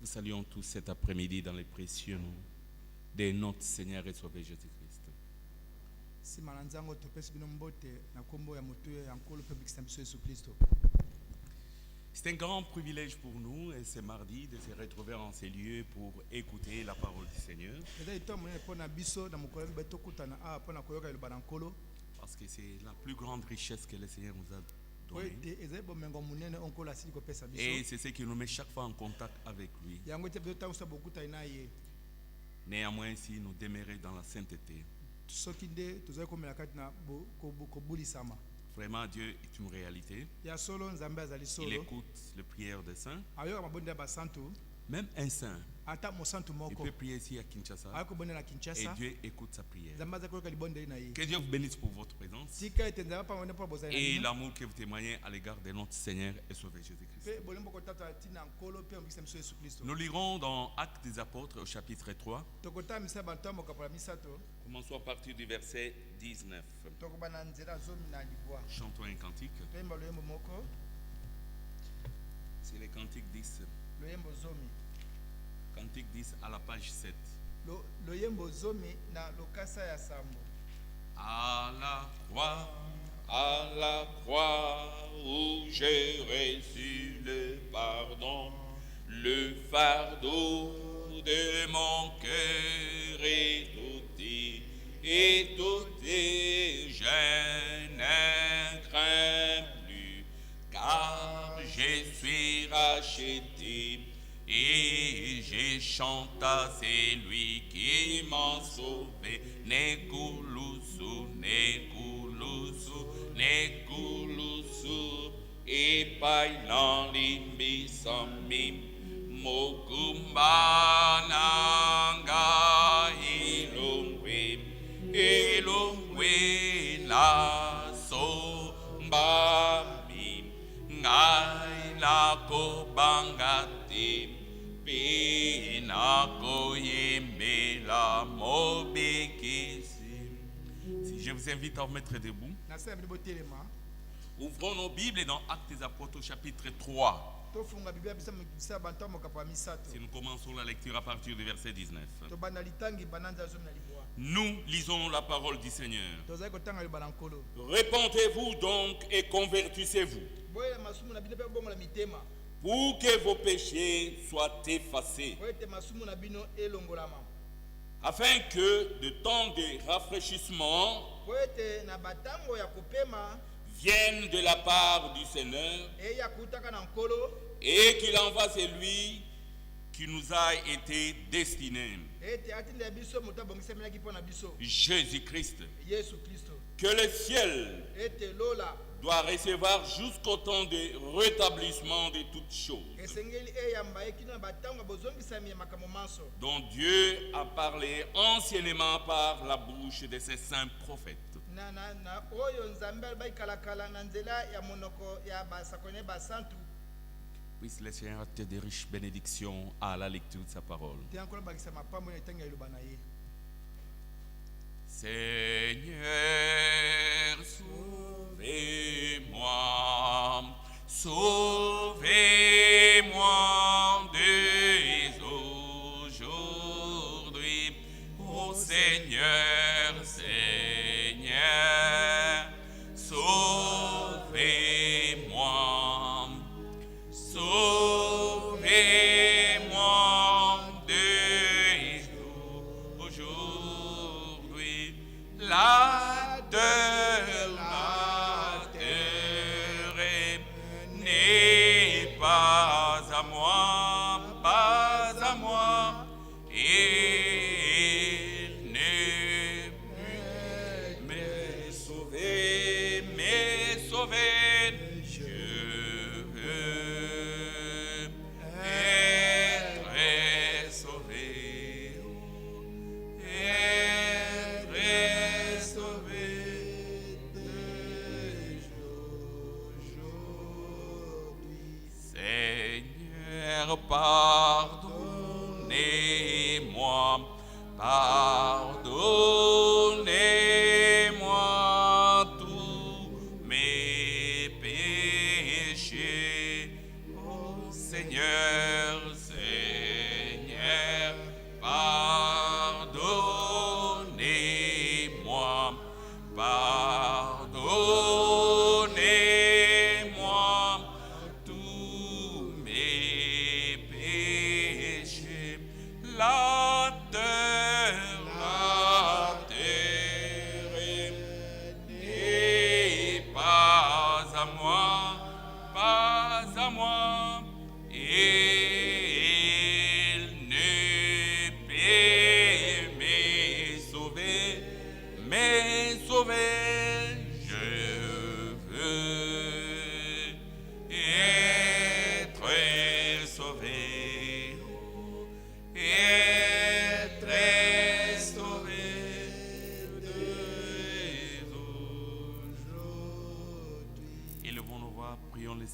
saluons tous cet après-midi dans les précieux noms de notre Seigneur et Sauveur Jésus-Christ. C'est un grand privilège pour nous et ce mardi de se retrouver en ces lieux pour écouter la parole du Seigneur. Parce que c'est la plus grande richesse que le Seigneur nous a donnée. Et c'est ce qui nous met chaque fois en contact avec lui. Néanmoins, si nous demeurons dans la sainteté, vraiment Dieu est une réalité. Il écoute les prières des saints. Même un saint, il peut prier ici à Kinshasa et Dieu écoute sa prière. Que Dieu vous bénisse pour votre présence et l'amour que vous témoignez à l'égard de notre Seigneur et Sauveur Jésus-Christ. Nous lirons dans Actes des Apôtres au chapitre 3. Commençons à partir du verset 19. Chantons un cantique. C'est le cantique 10. Cantique 10 à la page 7. À la croix où j'ai reçu le pardon, le fardeau de mon cœur est ôté, je ne crains plus, car je suis racheté. Et je chante à celui qui m'a sauvé. Nekulusu, nekulusu, nekulusu. Et pailan limbisami. Mokumbananga ilongwe. Ilongwe la sombami. Ngai la kobangati. Si je vous invite à vous mettre debout, ouvrons nos Bibles dans Actes des Apôtres au chapitre 3. Si nous commençons la lecture à partir du verset 19. Nous lisons la parole du Seigneur. Repentez-vous donc et convertissez-vous, pour que vos péchés soient effacés, afin que de temps de rafraîchissement vienne de la part du Seigneur et qu'il envoie celui qui nous a été destiné, Jésus-Christ, que le ciel doit recevoir jusqu'au temps de rétablissement de toutes choses, dont Dieu a parlé anciennement par la bouche de ses saints prophètes. Puisse le Seigneur te de riches bénédictions à la lecture de sa parole. Seigneur, sauvez-moi, sauvez-moi dès aujourd'hui, ô Seigneur, Seigneur, sauvez-moi, sauvez-moi dès aujourd'hui. La terre n'est pas à moi, pas à moi, et ne me sauver, je veux être sauvé, être sauvé dès aujourd'hui. Seigneur, pardonnez-moi, pardonnez-moi tous mes péchés, ô Seigneur, Seigneur.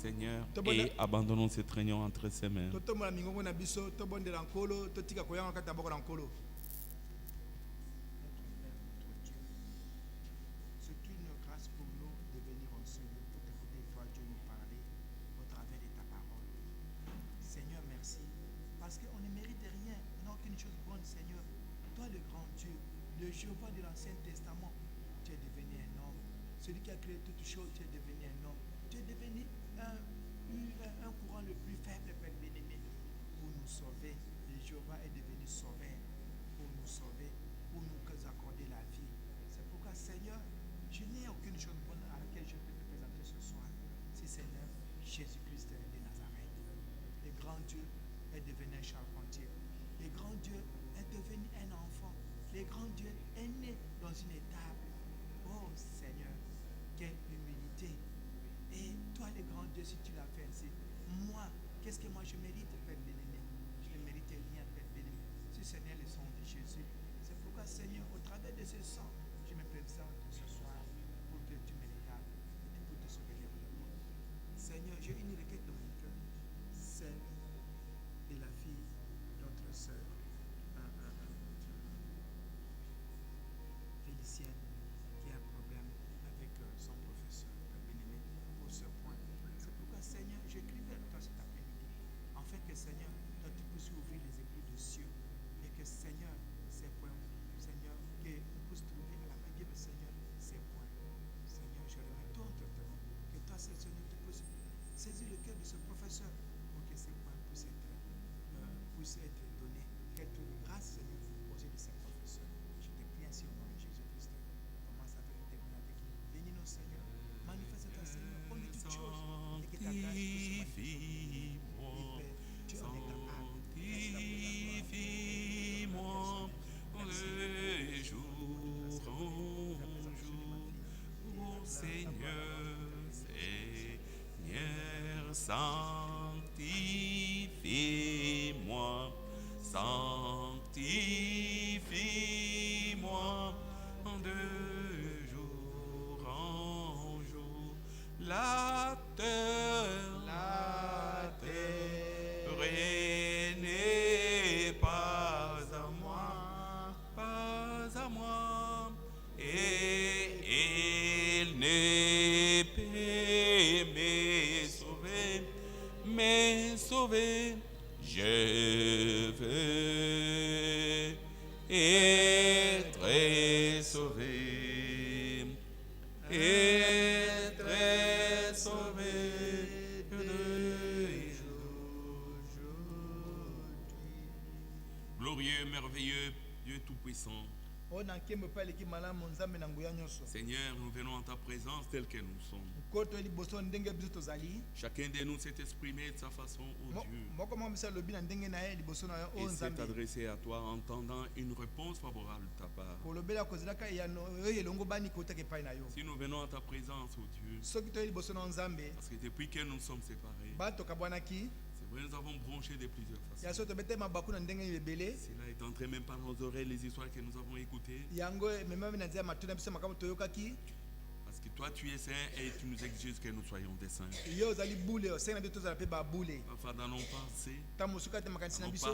Seigneur, et abandonnons cette réunion entre ses mains. Jéhovah de l'Ancien Testament, tu es devenu un homme. Celui qui a créé toutes choses, tu es devenu un homme. Tu es devenu un courant le plus faible, Père bien-aimé, pour nous sauver. Le Jéhovah est devenu sauveur pour nous sauver, pour nous accorder la vie. C'est pourquoi, Seigneur, je n'ai aucune chose bonne à laquelle je peux te présenter ce soir. Si Seigneur, Jésus-Christ de Nazareth, le grand Dieu est devenu un charpentier. Le grand Dieu est devenu un enfant. Le grand Dieu est né dans une étable. Oh Seigneur, quelle humilité. Et toi, le grand Dieu, si tu l'as fait ainsi, moi, qu'est-ce que moi je mérite, Père bien-aimé? Je ne mérite rien, Père bien-aimé. Si Seigneur, le sang de Jésus. C'est pourquoi, Seigneur, au travers de ce sang, je me présente ce soir pour que tu me regardes et pour te sauver de moi. Seigneur, j'ai une requête dans mon cœur, celle de la fille, notre sœur. Félicienne, qui a un problème avec son professeur, bien-aimé, pour ce point. C'est pourquoi, Seigneur, je crie vers toi cet après-midi, afin que, Seigneur, toi tu puisses ouvrir les épaules du ciel, et que, Seigneur, ces points, Seigneur, qu'on puisse trouver à la main de Seigneur, ces points. Seigneur, je remets tout entre tes mains, que toi, Seigneur, tu puisses saisir le cœur de ce professeur, pour que ces points puissent être donnés. Qu'elle trouve grâce, Seigneur, aux yeux de ces professeurs. Je te prie ainsi au nom de Jésus-Christ. Commence à faire terminer avec nous. Bénis-nous, Seigneur. Manifeste-toi, Seigneur, pour de toutes choses. Et que ta grâce puisse se manifester. Tu en es capable. Sanctifie-moi les jours en jour. Oh Seigneur, Seigneur, sanctifie-moi. Sanctifie-moi de jour en jour. La terre n'est pas à moi, et il ne peut me sauver. Je veux être sauvé, glorieux, merveilleux, Dieu Tout-Puissant. Seigneur, nous venons en ta présence telle que nous sommes. Chacun de nous s'est exprimé de sa façon, oh Dieu. Et s'est adressé à toi en entendant une réponse favorable de ta part. Si nous venons à ta présence, oh Dieu, parce que depuis que nous sommes séparés, nous avons bronché de plusieurs façons. Cela est entré même par nos oreilles, les histoires que nous avons écoutées. Parce que toi tu es saint et tu nous exiges que nous soyons des saints. Enfin, dans nos pensées, dans nos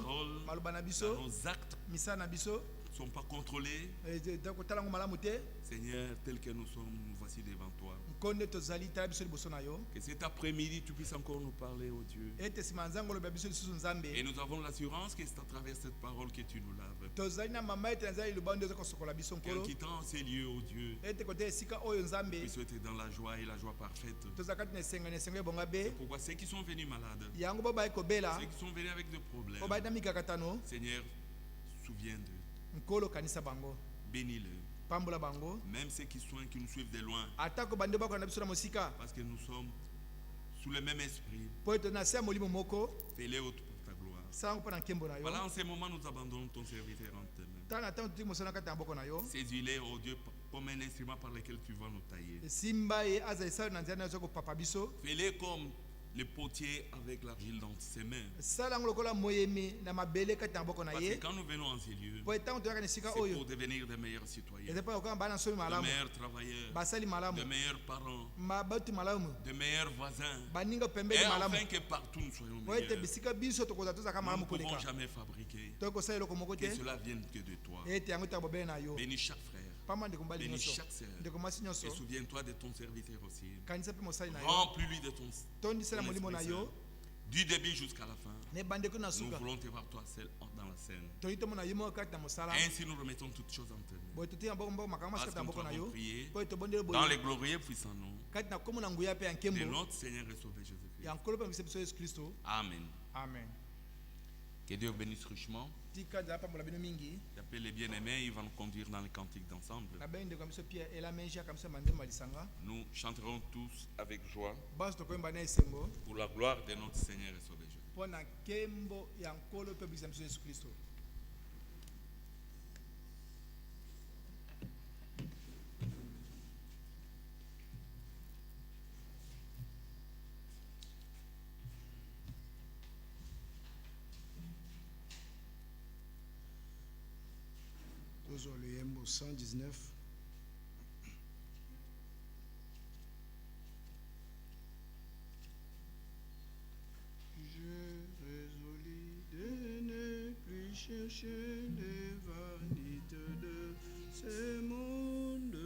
paroles, dans nos actes, ne sont pas contrôlés. Seigneur, tel que nous sommes, nous voici devant toi. Que cet après-midi, tu puisses encore nous parler, oh Dieu. Et nous avons l'assurance que c'est à travers cette parole que tu nous laves. En quittant ces lieux, oh Dieu, puisse être dans la joie et la joie parfaite. C'est pourquoi ceux qui sont venus malades, ceux qui sont venus avec des problèmes, Seigneur, souviens-le. Bénis-le. Même ceux qui nous suivent de loin. Parce que nous sommes sous le même esprit. Fais-les pour ta gloire. Voilà, en ce moment, nous abandonnons ton serviteur en tes mains. Saisis-les, oh Dieu, comme un instrument par lequel tu vas nous tailler. Fais-les comme le potier avec l'argile dans ses mains. Parce que quand nous venons en ces lieux, c'est pour devenir de meilleurs citoyens, de meilleurs travailleurs, de meilleurs parents, de meilleurs voisins, et afin que partout nous soyons meilleurs. Nous ne pouvons jamais fabriquer que cela vienne que de toi. Bénis chaque frère, bénis chaque sœur, et souviens-toi de ton serviteur aussi. Remplis-lui de ton du début jusqu'à la fin. Nous voulons te voir toi seul dans la scène. Ainsi nous remettons toutes choses entre nous. Parce que nous avons prié dans les glorieux puissants noms de notre Seigneur et Sauveur Jésus-Christ. Amen. Amen. Que Dieu bénisse richement. J'appelle les bien-aimés, ils vont nous conduire dans les cantiques d'ensemble. Nous chanterons tous avec joie pour la gloire de notre Seigneur et Sauveur Jésus-Christ. Le hymne 119. Je résolus de ne plus chercher les vanités de ce monde.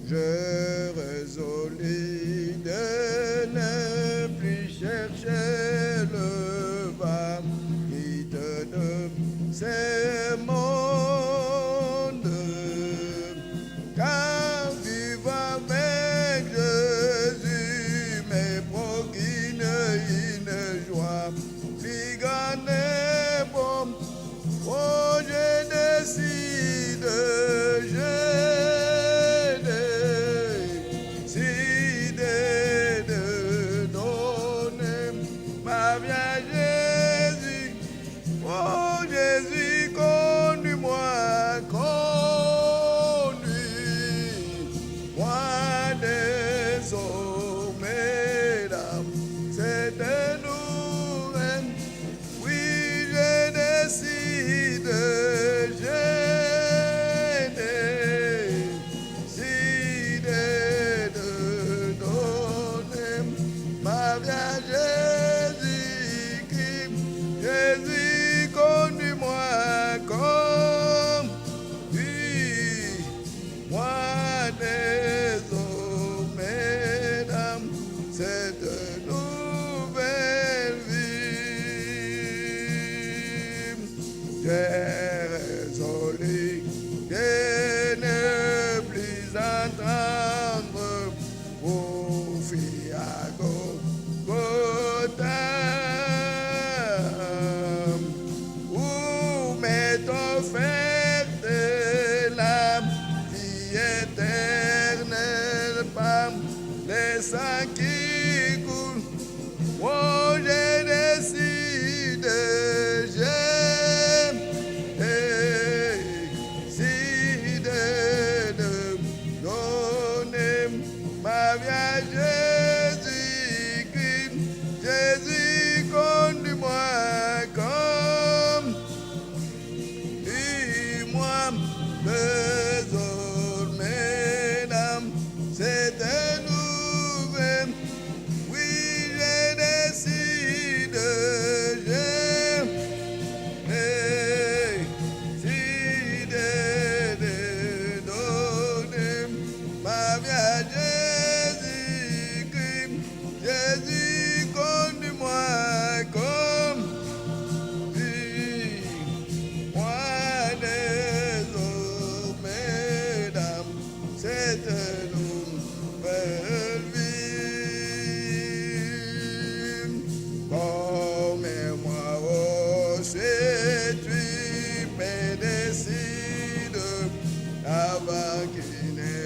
Je résolus de ne plus chercher le vanité de ce monde, car vivre avec Jésus me procure une joie plus grande et bonne. Oh, je décide,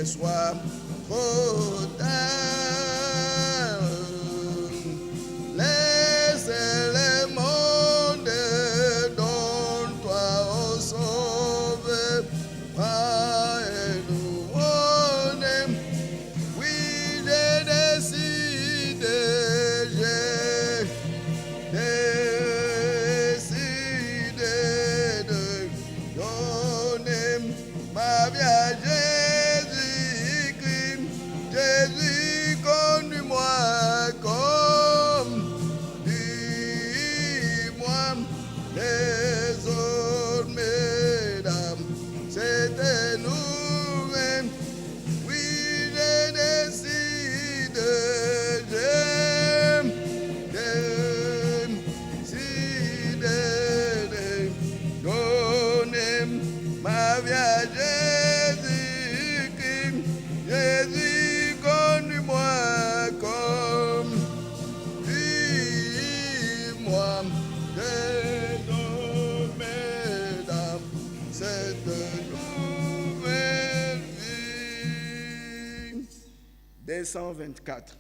soit trop tard. Laisse le monde, donne-toi au Sauveur. Nous on aime. Oui, j'ai décidé, de donner ma vie à Jésus-Christ. Jésus, conduis-moi comme dis-moi les autres mesdames. C'était nous-mêmes. Oui, je décide, de donner ma vie à Jésus-Christ. Jésus, conduis-moi comme dis-moi les autres mesdames. Cette nouvelle vie. 224.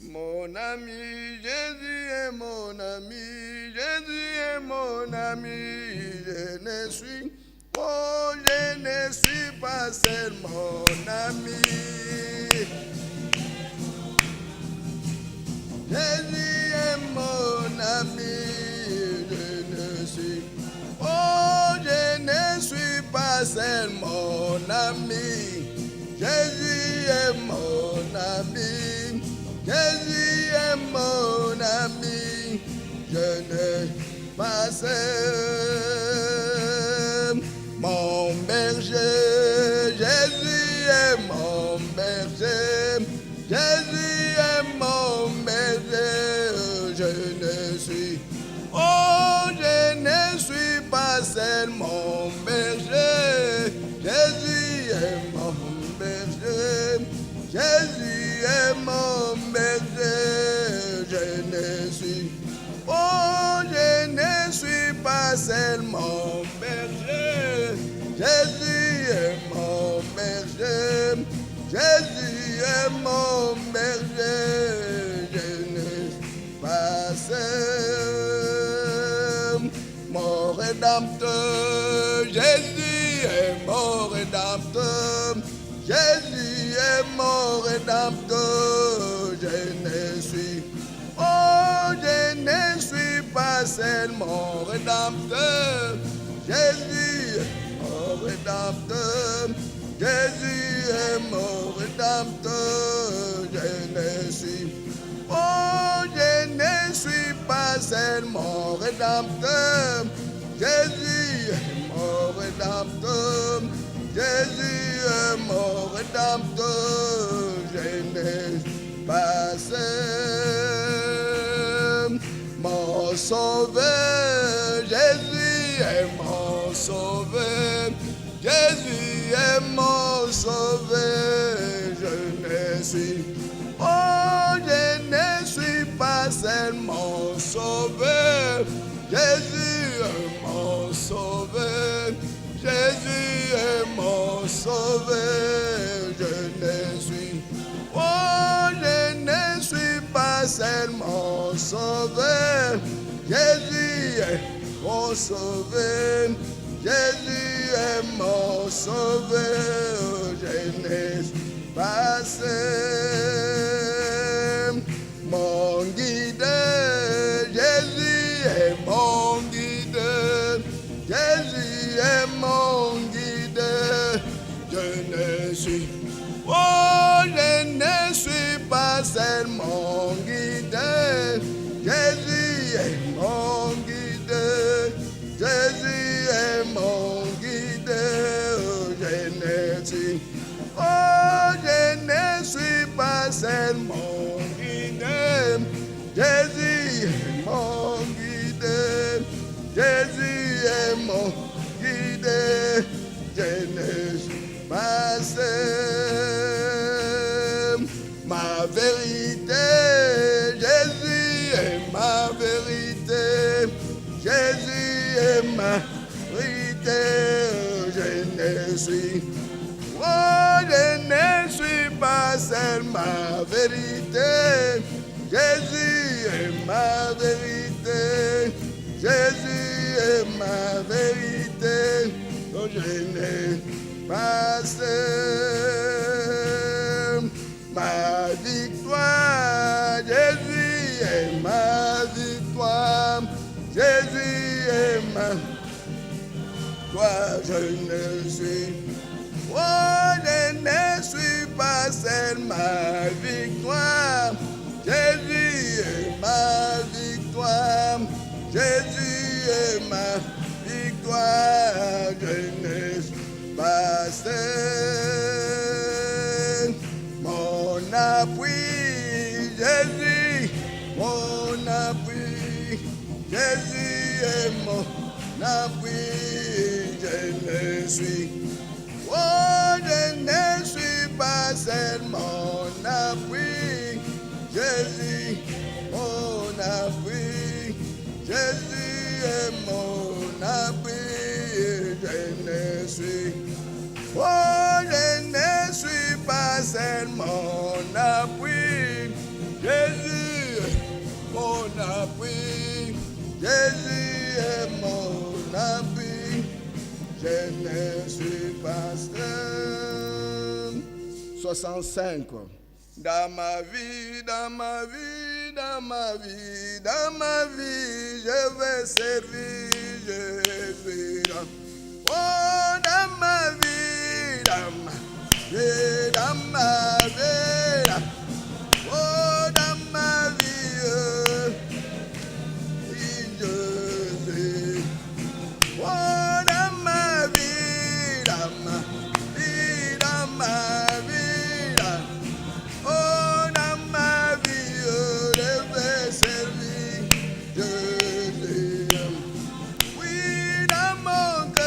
Mon ami, Jésus est mon ami, Jésus est mon ami, je ne suis pas seul mon ami. Jésus est mon ami, je ne suis pas seul mon ami. Jésus est mon ami, Jésus est mon ami, je ne suis pas seul. Mon berger, Jésus est mon berger, Jésus est mon berger, je ne suis pas seul mon berger, Jésus est mon berger, Jésus est mon berger, je ne suis pas seul mon berger, Jésus est mon berger, Jésus est mon berger, je ne suis pas seul. Mon rédempteur, Jésus est mon rédempteur, Jésus est mon rédempteur, je ne suis pas seul mon rédempteur, Jésus est mon rédempteur, Jésus est mon rédempteur, je ne suis pas seul mon rédempteur, Jésus est mon rédempteur, Jésus est mon rédempteur, je ne suis pas seul. Mon sauveur, Jésus est mon sauveur, Jésus est mon sauveur, je ne suis pas seul mon sauveur, Jésus est mon sauveur, Jésus est mon sauveur, je ne suis pas seul mon sauveur, Jésus est mon sauveur, Jésus est mon sauveur, je ne suis pas seul. Mon guide, Jésus est mon guide, Jésus est mon guide, je ne suis pas seul mon guide, Jésus est mon guide, Jésus est mon guide, je ne suis pas seul mon guide, Jésus est mon guide, Jésus est mon guide, je ne suis pas seul. Ma vérité, Jésus est ma vérité, Jésus est ma vérité, je ne suis, je ne ma vérité. Jésus est ma vérité. Jésus est ma vérité. Donc je n'ai pas ma victoire. Jésus est ma victoire. Jésus est ma victoire. Je ne suis pas seul, ma victoire. Jésus est ma victoire. Jésus est ma victoire. Je ne suis pas seul. Mon appui, Jésus, mon appui. Jésus est mon appui. Je ne suis je ne suis pas seul, mon appui. Jésus, mon appui. Jésus est mon appui. Je ne suis pas seul, mon appui. Jésus est mon appui. Jésus est mon appui. Je ne suis pas seul. 65. Dans ma vie, dans ma vie, dans ma vie, dans ma vie, je vais servir Jésus. Oh, dans ma vie, dans ma vie, dans ma vie, oh, dans ma vie, Jésus. Oh, dans ma vie, dans ma vie, dans ma vie, oh, dans ma vie, je vais servir Jésus. Oui, dans mon cœur.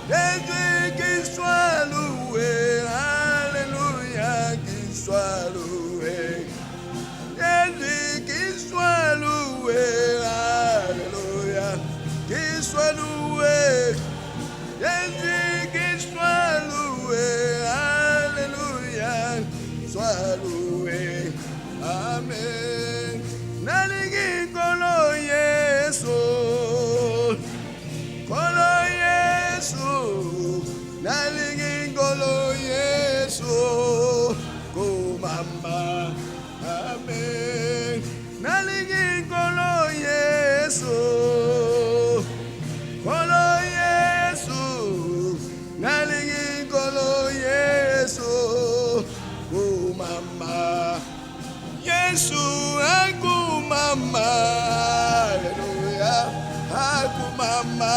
Jésus qu'il soit loué, alléluia, qu'il soit loué. Jésus qu'il soit loué, alléluia, qu'il soit loué. Jésus qu'il soit loué, alléluia, soit loué. Amen. Nalingi kolo Yesu, kolo Yesu, nalingi kolo Yesu, kumamba. Amen. Nalingi kolo Yesu, kolo Yesu, nalingi kolo Yesu, kumamba. Yesu akumama, haleluya, akumama.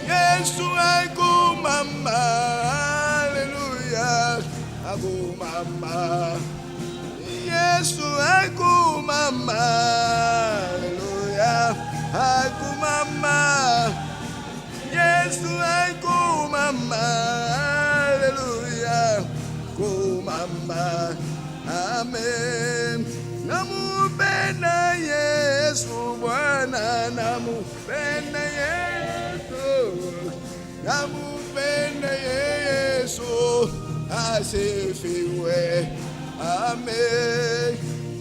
Yesu akumama, haleluya, akumama. Yesu akumama, haleluya, akumama. Yesu akumama, haleluya, kumama. Amen. Namupenda Yesu Bwana, namupenda Yesu, namupenda Yesu, asifiwe. Amen.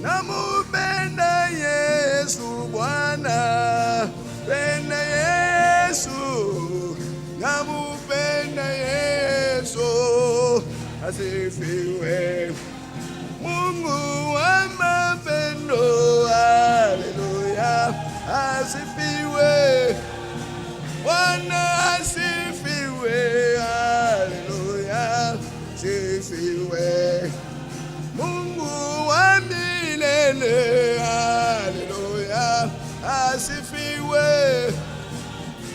Namupenda Yesu Bwana, penda Yesu, namupenda Yesu, asifiwe. Mungu wa mapendo, haleluya, asifiwe. Bwana asifiwe, haleluya, asifiwe. Mungu wa milele, haleluya, asifiwe.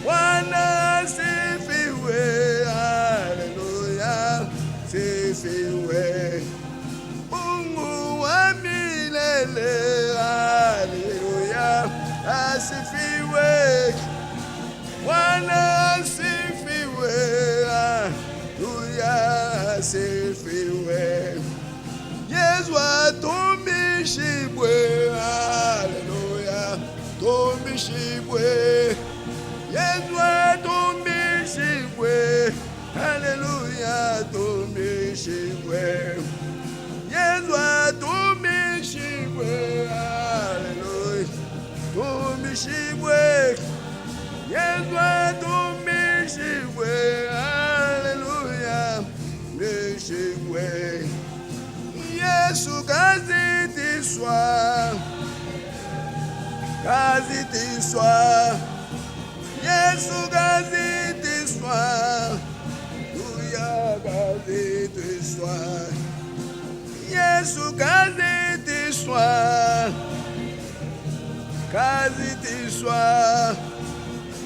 Bwana asifiwe, haleluya, asifiwe. Haleluya, asifiwe. Bwana asifiwe, haleluya, asifiwe. Yesu atumishibwe, haleluya, tumishibwe. Yesu atumishibwe, haleluya, tumishibwe. Yesu atumishibwe, haleluya, tumishibwe. Yesu atumishibwe, haleluya, tumishibwe. Yesu kazitiswa, kazitiswa. Yesu kazitiswa, haleluya, kazitiswa. Yesu kazitiswa, kazitiswa.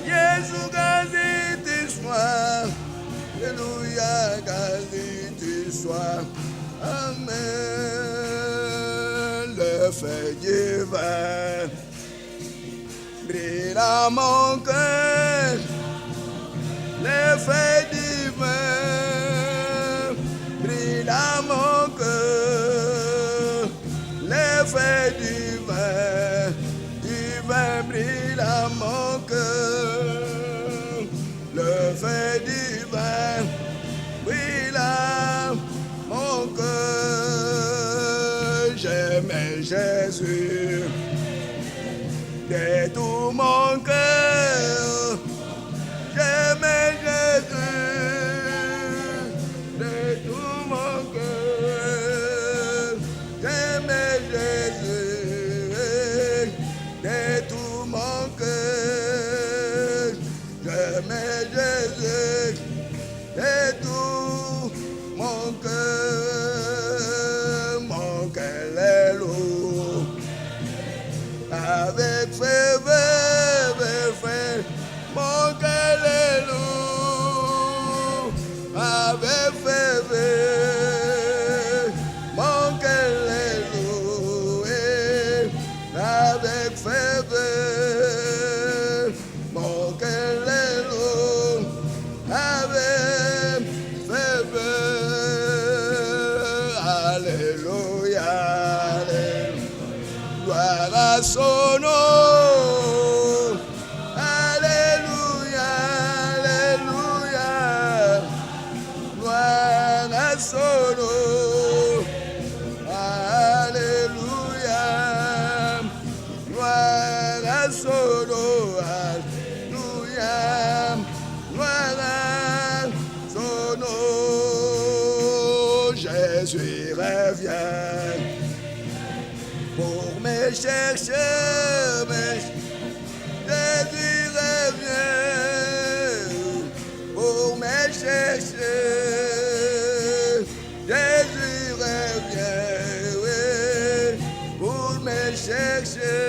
Yesu kazitiswa, haleluya, kazitiswa. Amen. Le feu divin brille à mon cœur. Le feu divin brille à mon cœur. Le feu divin, divin brille à mon cœur. Le feu divin brille à mon cœur. J'aime Jésus de tout mon cœur. J'aime Jésus de tout mon cœur. J'aime Jésus de tout mon cœur. J'aime Jésus de tout mon cœur. Mon cœur est lourd avec ferveur. Mon cœur est lourd avec ferveur. Mon cœur est lourd avec ferveur. Mon cœur est lourd à son nom. Alléluia, Alléluia. Gloire à son nom. Alléluia. Gloire à son nom. Alléluia. Gloire à son nom. Jésus revient pour me chercher. Jésus revient pour me chercher. Jésus revient, oui, pour me chercher.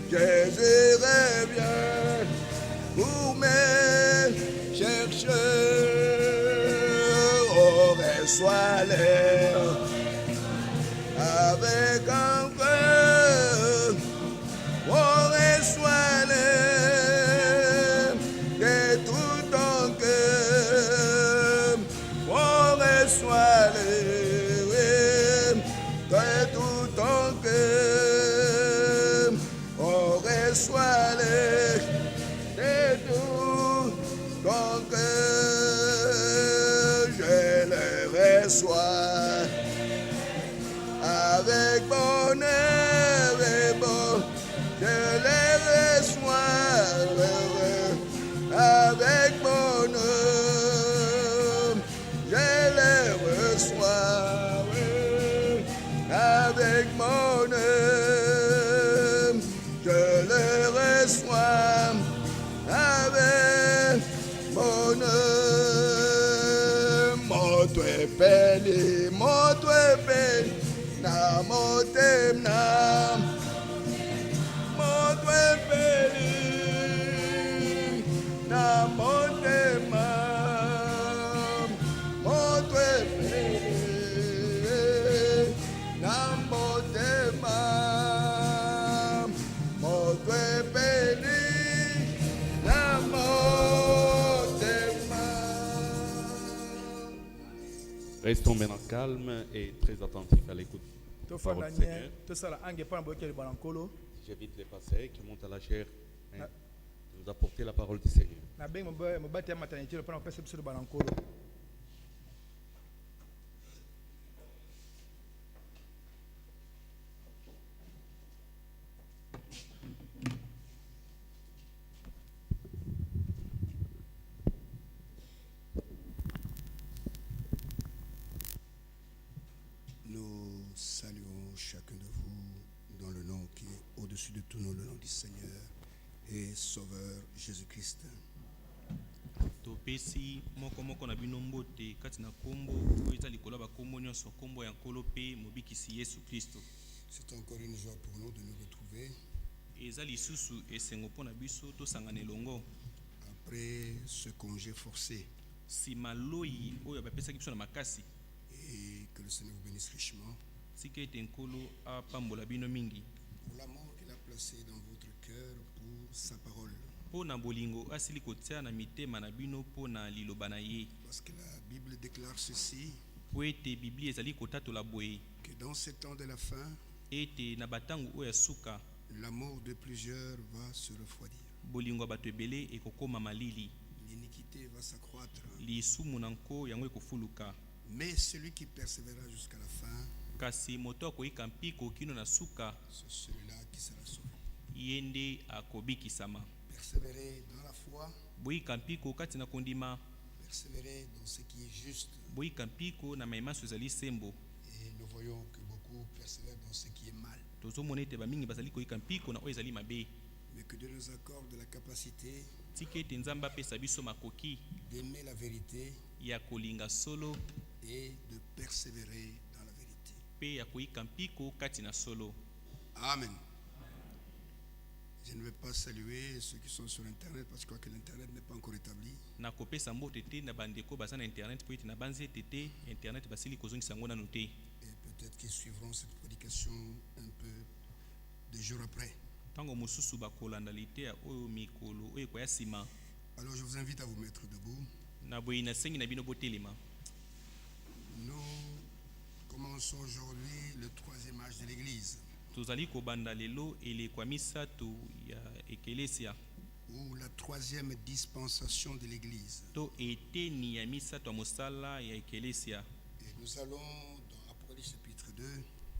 Jésus revient pour me chercher. Oh, reçois l'air avec un cœur. Oh, reçois-les de tout ton cœur. Oh, reçois-les de tout ton cœur. Oh, reçois-les de tout ton cœur. Je les reçois avec bonheur et bon. Je les reçois avec bonheur. Je les reçois avec bonheur. Je les reçois avec bonheur. Moto epeli, na motemna. Restons maintenant calmes et très attentifs à l'écoute de la parole du Seigneur. J'invite les pasteurs qui montent à la chair de nous apporter la parole du Seigneur. Nous saluons chacun de vous dans le nom qui est au-dessus de tout nom, le nom du Seigneur et Sauveur Jésus-Christ. Topesi moko moko na bino mbote kati na kombo oyo eza likolo ba kombo nyonso kombo ya nkolo pe mobikisi Yesu Kristo. C'est encore une joie pour nous de nous retrouver Eza lisusu esengo mpona biso tosangana elongo après ce congé forcé. Sima loyi oyo bapesaki biso na makasi. Et que le Seigneur vous bénisse richement. Sika ete nkolo apambola bino mingi. Pour l'amour qu'il a placé dans votre cœur pour sa parole. Pona bolingo asili kotia na mitema na bino pona liloba na ye. Parce que la Bible déclare ceci. Po ete Biblia ezali kotatola boye. Que dans ces temps de la fin, ete na batangu oyo suka, l'amour de plusieurs va se refroidir. Bolingo bato ebele ekokoma malili. L'iniquité va s'accroître. Lisumu na nko yango ekofuluka. Mais celui qui persévérera jusqu'à la fin, kasi moto akoyika mpiko kino na suka, c'est celui-là qui sera sauvé. yende akobikisama. Persévérer dans la foi, boyika mpiko kati na kondima, persévérer dans ce qui est juste. boyika mpiko na maimaso ezali sembo. Et nous voyons que beaucoup persévèrent dans ce qui est mal. Tozomona ete bamingi bazali koyika mpiko na oyo ezali mabe. Mais que Dieu nous accorde la capacité tika ete nzambe apesa biso makoki d'aimer la vérité ya kolinga solo et de persévérer dans la vérité. pe ya koyika mpiko kati na solo. Amen. Je ne vais pas saluer ceux qui sont sur Internet parce que je crois que l'Internet n'est pas encore établi. Na kopesa mbote te na bandeko baza na internet po ete na banze tete internet basili kozongisa ngo nanu te. Et peut-être qu'ils suivront cette prédication un peu des jours après. Tango mosusu bakolanda litea oyo mikolo oyo kwa sima. Alors je vous invite à vous mettre debout. Na boyi na sengi na bino botelema. Nous commençons aujourd'hui le 3e âge de l'Église. tozali kobanda lelo elekwa misato ya ekelesia ou la troisième dispensation de l'Église. to eteni ya misato ya mosala ya ekelesia. Et nous allons dans Apocalypse chapitre 2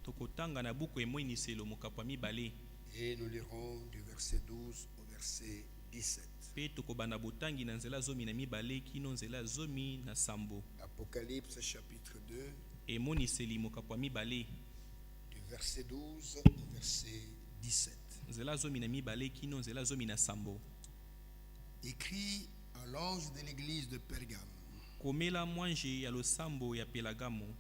tokotanga na buku emoniselo mokapo ya mibale et nous lirons du verset 12 au verset 17. pe tokobanda botangi na nzela zomi na mibale kino nzela zomi na sambo. Apocalypse chapitre 2 emoniseli mokapo ya mibale du verset 12 au verset 17. nzela zomi na mibale kino nzela zomi na sambo. Écrit à l'ange de l'église de Pergame. komela mwanje ya losambo ya Pelagamo.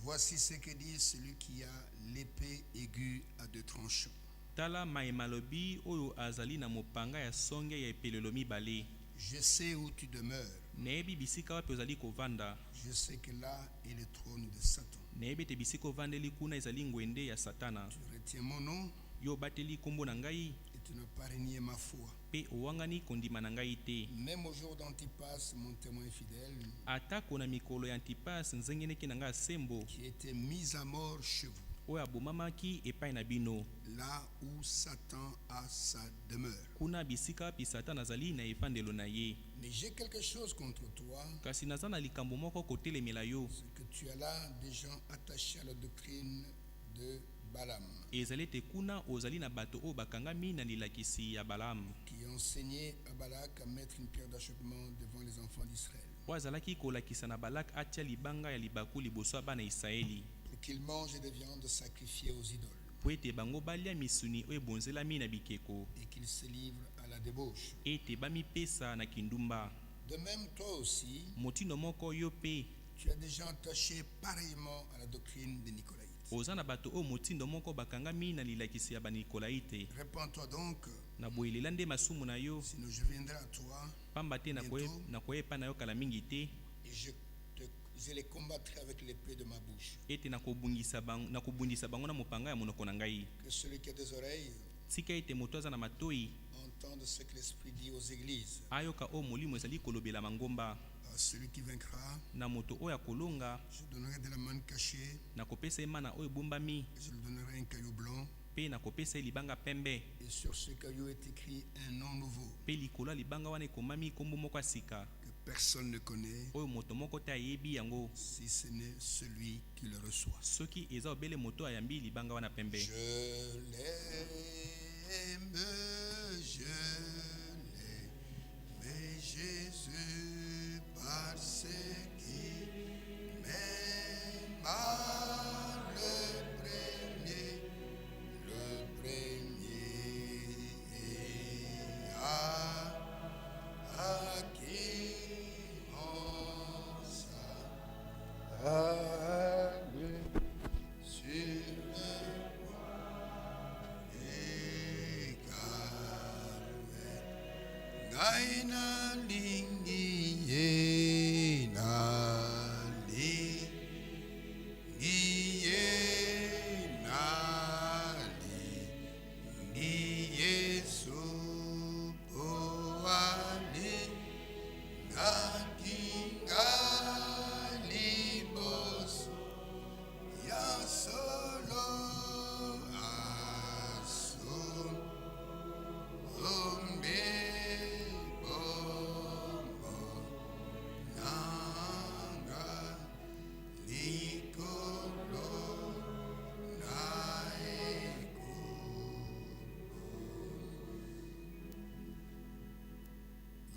Voici ce que dit celui qui a l'épée aiguë à deux tranchants. tala mayema lobi oyo azali na mopanga ya songe ya epelelo mibale. Je sais où tu demeures. nayebi bisika wapi ozali kovanda. Je sais que là est le trône de Satan. nayebi ete bisika ovandeli kuna ezali ngwende ya Satana. Tu retiens mon nom yo obateli kombo na ngai et tu n'as pas renié ma foi. pe owangani kondima na ngai te. Même au jour d'Antipas, mon témoin fidèle, atako na mikolo ya Antipas nzengeneki na ngai asembo qui était mis à mort chez vous, oyo abomamaki epai na bino. là où Satan a sa demeure. kuna bisika wapi Satana azali na efandelo na ye. Mais j'ai quelque chose contre toi, kasi naza na likambo moko kotelemela yo. c'est que tu as là des gens attachés à la doctrine de Balaam, ezali ete kuna ozali na bato oyo bakangami na lilakisi ya Balaam qui enseigné à Balak à mettre une pierre d'achoppement devant les enfants d'Israël, oyo azalaki kolakisa na Balak atia libanga ya libaku liboso ya bana Israeli pour qu'ils mangent des viandes sacrifiées aux idoles po ete bango balia misuni oyo ebonzelami na bikeko et qu'ils se livrent à la débauche. ete bamipesa na kindumba. De même, toi aussi, motindo moko yo mpe tu as des gens attachés pareillement à la doctrine des Nicolaïtes. oza na bato oyo motindo moko bakangami na lilakisi ya banikolaite. Répands-toi donc, na boyelela nde masumu na yo, sinon je viendrai à toi pamba te nakoyepa na yo kala mingi te, et je les combattrai avec l'épée de ma bouche. ete nakobundisa bango na mopanga ya monoko na ngai. Que celui qui a des oreilles tika ete moto aza na matoi entende ce que l'Esprit dit aux églises. ayoka oyo molimo ezali kolobela mangomba. À celui qui vaincra, na moto oyo akolonga je donnerai de la manne cachée, nakopesa ye mana oyo ebombami, et je lui donnerai un caillou blanc, mpe nakopesa ye libanga pembe, et sur ce caillou est écrit un nom nouveau mpe likolo ya libanga wana ekomami kombo moko ya sika que personne ne connaît, oyo moto moko te ayebi yango, si ce n'est celui qui le reçoit. soki eza obele moto ayambi libanga wana pembe. Je l'aime, Jésus, parce qu'il m'aima le premier à qui on salue sur le roi et Calvaire. Gaina lingi ye nali, ye nali, Yesu poani, nakingali boso ya solo aso.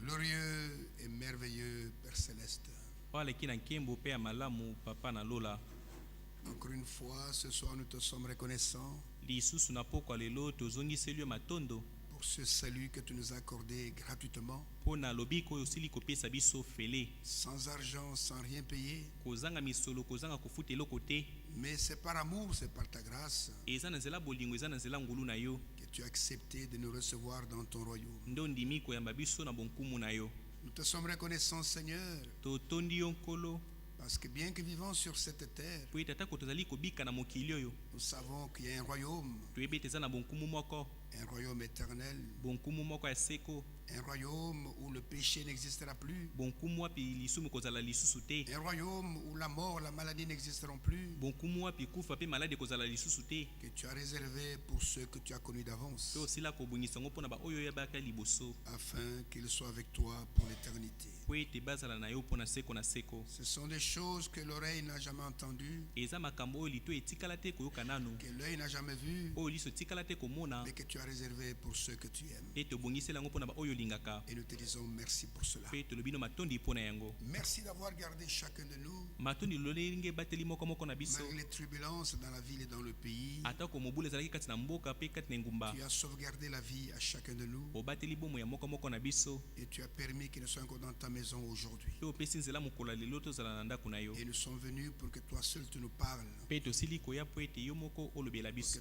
Glorieux et merveilleux Père Céleste, Aleki na nkembo mpe ya malamu papa na lola, encore une fois ce soir nous te sommes reconnaissants lisusu na pokwa lelo tozongiseli yo matondo pour ce salut que tu nous as accordé gratuitement, mpo na lobiko oyo osili kopesa biso fele, sans argent, sans rien payer, kozanga misolo, kozanga kofuta eloko te. mais c'est par amour, c'est par ta grâce eza na nzela bolingo, eza na nzela ngulu na yo que tu as accepté de nous recevoir dans ton royaume. nde ondimi koyamba biso na bonkumu na yo. Nous te sommes reconnaissants, Seigneur, totondi yo nkolo parce que bien que vivant sur cette terre, po ete atako tozali kobika na mokili oyo, nous savons qu'il y a un royaume toyebi ete eza na bonkumu moko, éternel, bonkumu moko ya seko Un royaume où le péché n'existera plus. Un royaume où la mort, la maladie n'existeront plus. Que tu as réservé pour ceux que tu as connus d'avance. Afin qu'ils soient avec toi pour l'éternité. Ce sont des choses que l'oreille n'a jamais entendues. Que l'œil n'a jamais vues. Mais que tu as réservé pour ceux que tu aimes. Et nous te disons merci pour cela. Merci d'avoir gardé chacun de nous. Malgré les turbulences dans la ville et dans le pays. Tu as sauvegardé la vie à chacun de nous. Et tu as permis qu'il ne soit encore dans ta maison aujourd'hui. Et nous sommes venus pour que toi seul tu nous parles. Pour que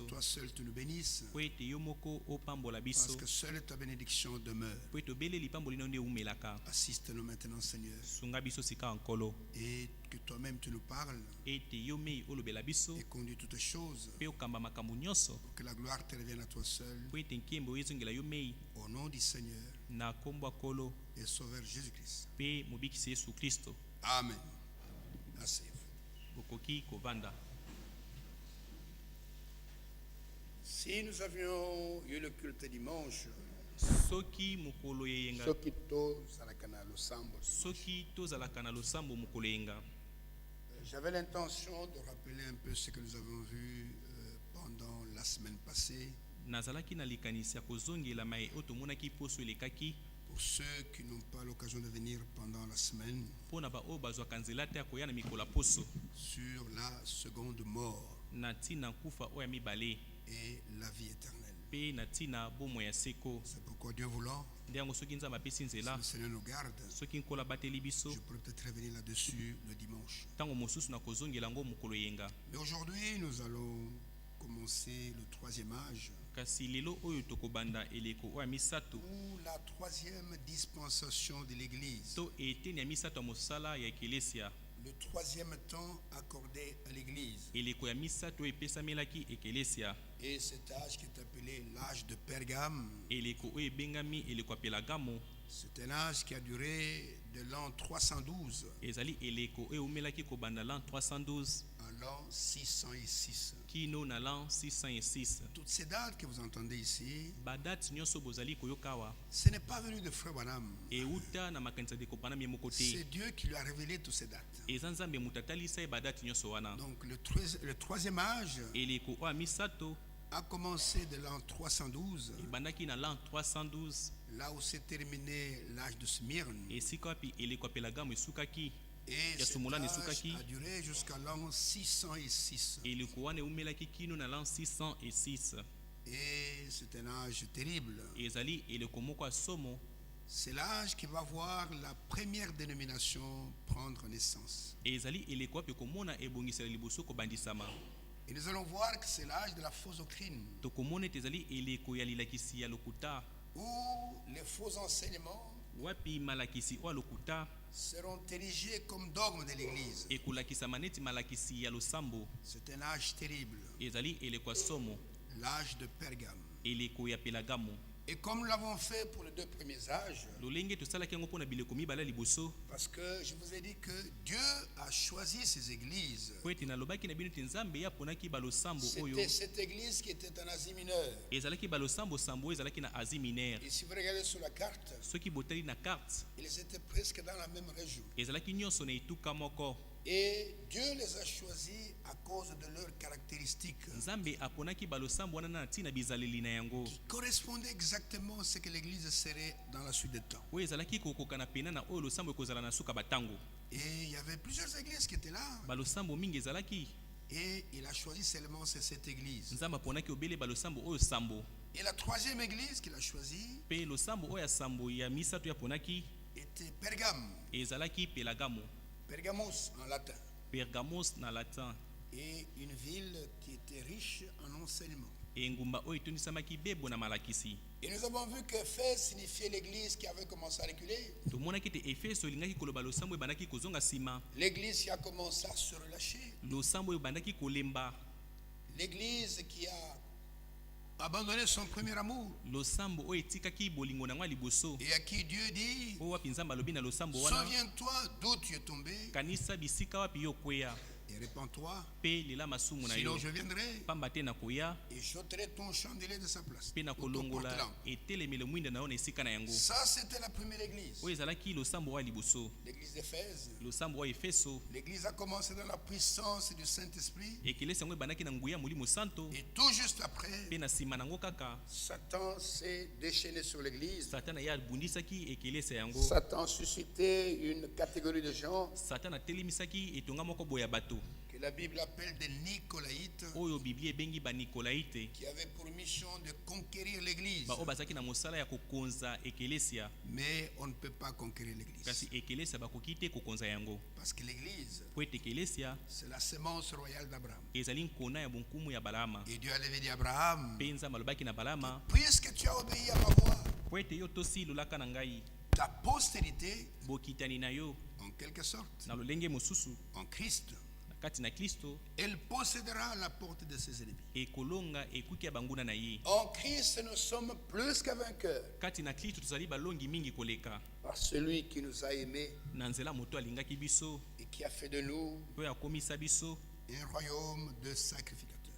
toi seul tu nous bénisses. Parce que seule ta bénédiction demeure. Assiste-nous maintenant, Seigneur. Et que toi-même tu nous parles. Et conduis toutes choses. Pour que la gloire te revienne à toi seul. Au nom du Seigneur et Sauveur Jésus-Christ. Amen. Asseyez-vous. Si nous avions eu le culte dimanche, j'avais l'intention de rappeler un peu ce que nous avons vu pendant la semaine passée. Pour ceux qui n'ont pas l'occasion de venir pendant la semaine, sur la seconde mort et la vie éternelle. C'est pourquoi Dieu voulant, si le Seigneur nous garde, je pourrais peut-être revenir là-dessus le dimanche. Mais aujourd'hui, nous allons commencer le troisième âge, ou la troisième dispensation de l'Église. Le troisième temps accordé à l'Église. Et cet âge qui est appelé l'âge de Pergame. C'est un âge qui a duré de l'an 312 à l'an 606. Toutes ces dates que vous entendez ici, ce n'est pas venu de Frère Branham. C'est Dieu qui lui a révélé toutes ces dates. Donc le troisième âge a commencé de l'an 312, là où s'est terminé l'âge de Smyrne. Et cet âge a duré jusqu'à l'an 606. Et c'est un âge terrible. C'est l'âge qui va voir la première dénomination prendre naissance. Et nous allons voir que c'est l'âge de la fausse doctrine, où les faux enseignements seront érigés comme dogmes de l'Église. C'est un âge terrible, l'âge de Pergame. Et comme nous l'avons fait pour les deux premiers âges, parce que je vous ai dit que Dieu a choisi ces églises. C'était cette église qui était en Asie mineure. Et si vous regardez sur la carte, ils étaient presque dans la même région. Et Dieu les a choisis à cause de leurs caractéristiques qui correspondaient exactement à ce que l'église serait dans la suite des temps. Et il y avait plusieurs églises qui étaient là. Et il a choisi seulement cette église. Et la troisième église qu'il a choisie était Pergame. Pergamos en latin. Et une ville qui était riche en enseignement. Et nous avons vu que Éphèse signifiait l'église qui avait commencé à reculer. L'église qui a commencé à se relâcher. L'église qui a abandonné son premier amour. Et à qui Dieu dit, souviens-toi d'où tu es tombé et répands-toi, sinon je viendrai et j'ôterai ton chandelier de sa place, ou ton porte-lampe. Ça, c'était la première église, l'église d'Éphèse. L'église a commencé dans la puissance du Saint-Esprit, et tout juste après, Satan s'est déchaîné sur l'église. Satan suscitait une catégorie de gens que la Bible appelle des Nicolaïtes, qui avaient pour mission de conquérir l'église. Mais on ne peut pas conquérir l'église, parce que l'église, c'est la sémence royale d'Abraham. Et Dieu a levé dit à Abraham, puisque tu as obéi à ma voix, ta postérité, en quelque sorte, en Christ, elle possédera la porte de ses ennemis. En Christ, nous sommes plus que vainqueurs, par celui qui nous a aimés et qui a fait de nous un royaume de sacrificateurs.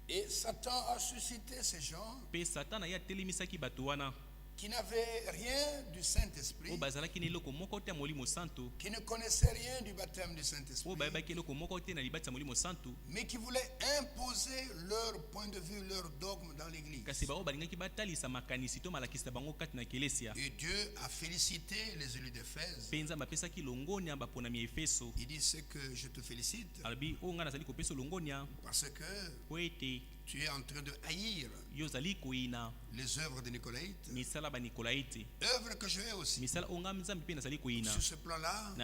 Et Satan a suscité ces gens qui n'avaient rien du Saint-Esprit, qui ne connaissaient rien du baptême du Saint-Esprit, mais qui voulaient imposer leur point de vue, leur dogme dans l'église. Et Dieu a félicité les élus d'Éphèse. Il dit, c'est que je te félicite, parce que tu es en train de haïr les œuvres des Nicolaïtes, œuvres que je hais aussi. Sur ce plan-là,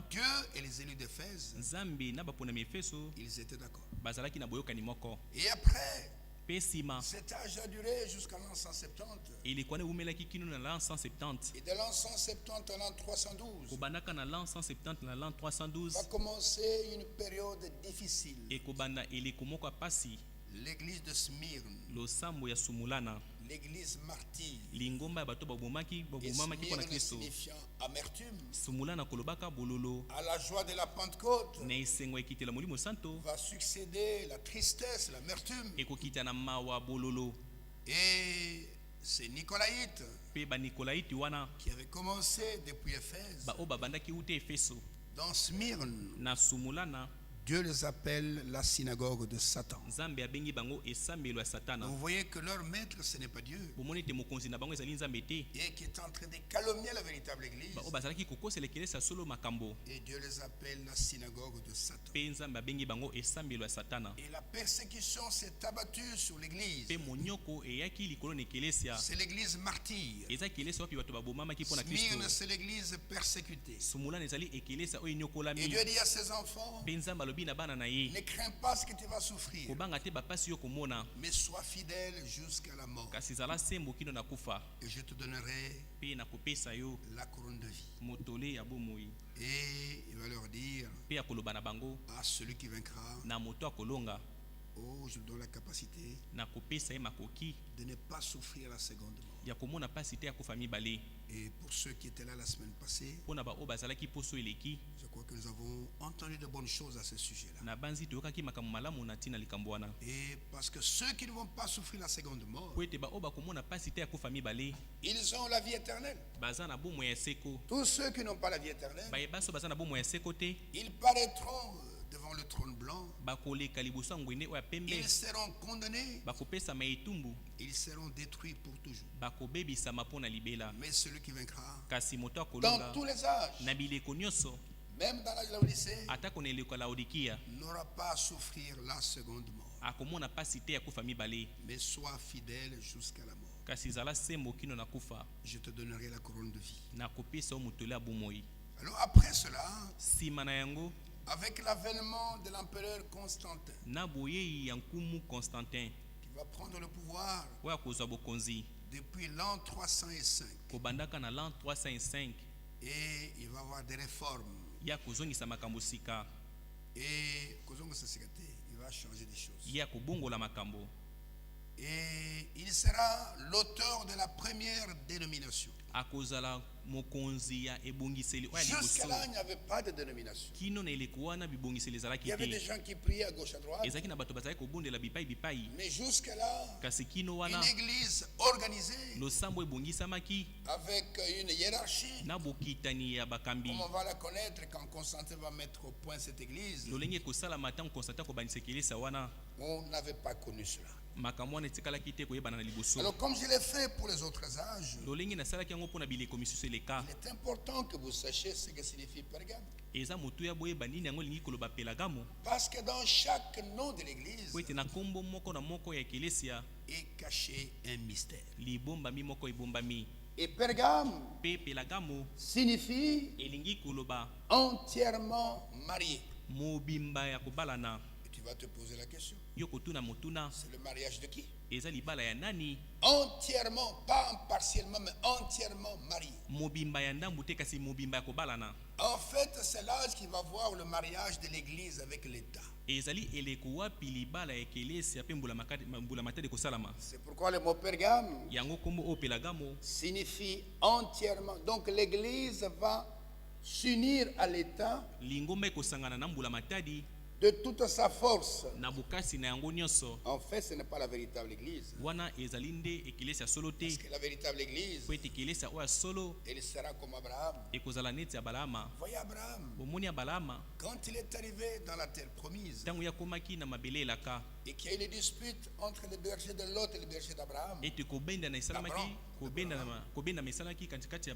Dieu et les élus d'Éphèse, ils étaient d'accord. Et après, cet âge a duré jusqu'à l'an 170. Et de l'an 170 à l'an 312, va commencer une période difficile. L'église de Smyrne, l'église martyre, et Smyrne signifiant amertume, à la joie de la Pentecôte va succéder la tristesse, l'amertume. Et ces Nicolaïtes qui avaient commencé depuis Éphèse, dans Smyrne, Dieu les appelle la synagogue de Satan. Vous voyez que leur maître, ce n'est pas Dieu, et qui est en train de calomnier la véritable église. Et Dieu les appelle la synagogue de Satan. Et la persécution s'est abattue sur l'église. C'est l'église martyre. Smyrne, c'est l'église persécutée. Et Dieu dit à ses enfants, ne crains pas ce que tu vas souffrir, mais sois fidèle jusqu'à la mort, et je te donnerai la couronne de vie. Et il va leur dire à celui qui vaincra, oh, je donne la capacité de ne pas souffrir la seconde mort. Et pour ceux qui étaient là la semaine passée, je crois que nous avons entendu de bonnes choses à ce sujet-là. Et parce que ceux qui ne vont pas souffrir la seconde mort, ils ont la vie éternelle. Tous ceux qui n'ont pas la vie éternelle, ils paraîtront devant le trône blanc. Ils seront condamnés. Ils seront détruits pour toujours. Mais celui qui vaincra, dans tous les âges, même dans l'âge de Laodicée, n'aura pas à souffrir la seconde mort, mais sois fidèle jusqu'à la mort. Je te donnerai la couronne de vie. Alors après cela, avec l'avènement de l'empereur Constantin, qui va prendre le pouvoir depuis l'an 305, et il va avoir des réformes, et il va va changer des choses. ya kobongola makambo. Et il sera l'auteur de la première dénomination. Akozala mokonzi ya ebongiseli oya liboso. Jusque-là, il n'y avait pas de dénomination. Kino na elekuana bibongiseli ezalaki Il y avait te. des gens qui priaient à gauche à droite. Ezalaki na bato bazalaki kobondela bipai bipai. Mais jusque-là, Kasi kino wana une église organisée losambo ebongisamaki avec une hiérarchie, na bokitani ya bakambi. comme on va la connaître quand Constantin va mettre au point cette église. Lolenge ekosalama ntango Constantin kobandisa ekelisa wana. On n'avait pas connu cela. Makambo wana etikalaki te koyebana na liboso. Alors comme je l'ai fait pour les autres âges, Lolenge nasalaki yango mpona bileko misusu eleka. il est important que vous sachiez ce que signifie Pergame. Eza motuya boyeba nini yango elingi koloba pelagamo. Parce que dans chaque nom de l'église Po ete na nkombo moko na moko ya ekelesia est caché un mystère. libombami moko ebombami. Et Pergame Pe pelagamo signifie elingi koloba entièrement marié. mobimba ya kobalana. Et tu vas te poser la question, Yo kotuna motuna c'est le mariage de qui? eza libala ya nani? Entièrement, pas partiellement, mais entièrement marié. Mobimba ya ndambu te kasi mobimba ya kobalana. En fait, c'est l'âge qui va voir le mariage de l'église avec l'État. Ezali eleko wapi libala ya ekelesia pe mbula matade kosalama. C'est pourquoi le mot Pergame Yango kombo o pelagamo signifie entièrement. Donc l'église va s'unir à l'État lingomba ekosangana na mbula matadi de toute sa force. na bukasi na yango nyonso. En fait, ce n'est pas la véritable église. Wana ezali nde ekelesia solo te. Parce que la véritable église, Po ete ekelesia oyo solo elle sera comme Abraham. ekozala neti ya Balama. Voyez Abraham, Bomoni ya Balama quand il est arrivé dans la terre promise ntango yakomaki na mabele elaka et qu'il y a eu des disputes entre le berger de Lot et le berger d'Abraham, ete kobendana esalamaki kobendana esalaki katikati ya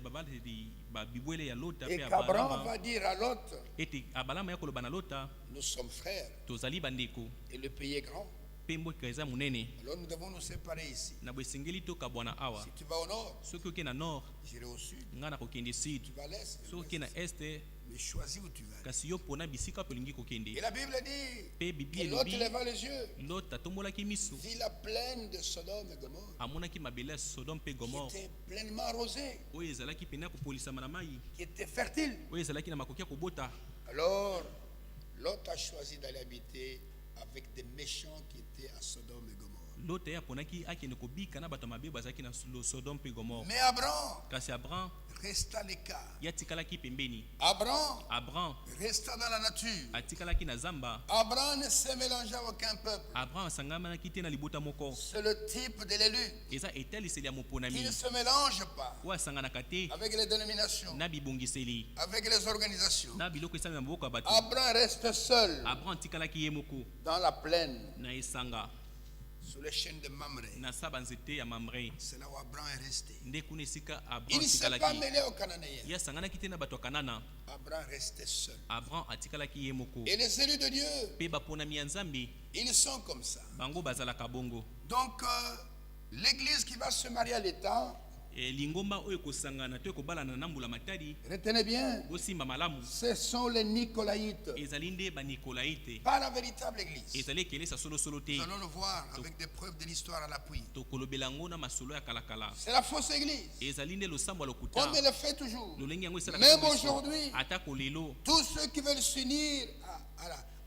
babibwele ya Lota et pe ya qu'Abraham Balama. va dire à Lot, Ete abalama ya koloba na Lota nous sommes frères tozali bandeko et le pays est grand. pe mboka eza monene Alors nous devons nous séparer ici. na boesengeli tokabwana awa. Si tu vas au nord, Soki oke na nord j'irai au sud. nga na kokende sud, Tu vas à l'est, je soki vais oke à na l'est. este Mais choisis où tu vas. kasi yo mpona bisika pe olingi kokende. Et la Bible dit Pe Bible que Lot elobi leva les yeux, Lota atombolaki miso vit la plaine de Sodome et Gomorre, amonaki mabele ya Sodome pe qui Gomorre était pleinement arrosée, oyo ezalaki pene ya kopolisama na mai, qui était fertile. oyo ezalaki na makoki ya kobota. Alors, Lot a choisi d'aller habiter avec des méchants qui étaient à Sodome et Gomorre. Lota ye aponaki akende kobika na bato ya mabe bazalaki na Sodome pe Gomorre. Mais Abraham Kasi Abraham resta à l'écart. ye atikalaki pembeni. Abraham resta dans la nature. Atikalaki na zamba. Abraham ne s'est mélangé à aucun peuple. Abraham asangamanaki te na libota moko. C'est le type de l'élu Eza etaliseli ya moponami qui ne se mélange pas oyo asanganaka te avec les dénominations, na bibongiseli avec les organisations. na biloko esali na maboko ya bato. Abraham reste seul Abraham atikalaki ye moko dans la plaine, na esanga sous les chaînes de Mamré. na sa banzete ya Mamre. C'est là où Abraham est resté. Nde kuna esika Il Abraham ne s'est pas atikalaki mêlé aux Cananéens. ye asanganaki te na bato ya Kanana. Abraham restait seul. Abraham atikalaki ye moko Et les élus de Dieu, mpe baponami ya Nzambe ils sont comme ça. bango bazalaka bongo. Donc, l'église qui va se marier à l'État, Lingomba oyo ekosangana to ekobalana na mbula matadi retenez bien, bosimba malamu ce sont les Nicolaïtes, ezali nde banikolaite, pas la véritable église. ezali ekelesa solosolo te. Nous allons le voir avec des preuves de l'histoire à l'appui. tokolobela yango na masolo ya kalakala. C'est la fausse église, Ezali nde losambo ya lokuta comme elle le fait toujours. lolenge yango esalaka Même biso. aujourd'hui, atako lelo tous ceux qui veulent s'unir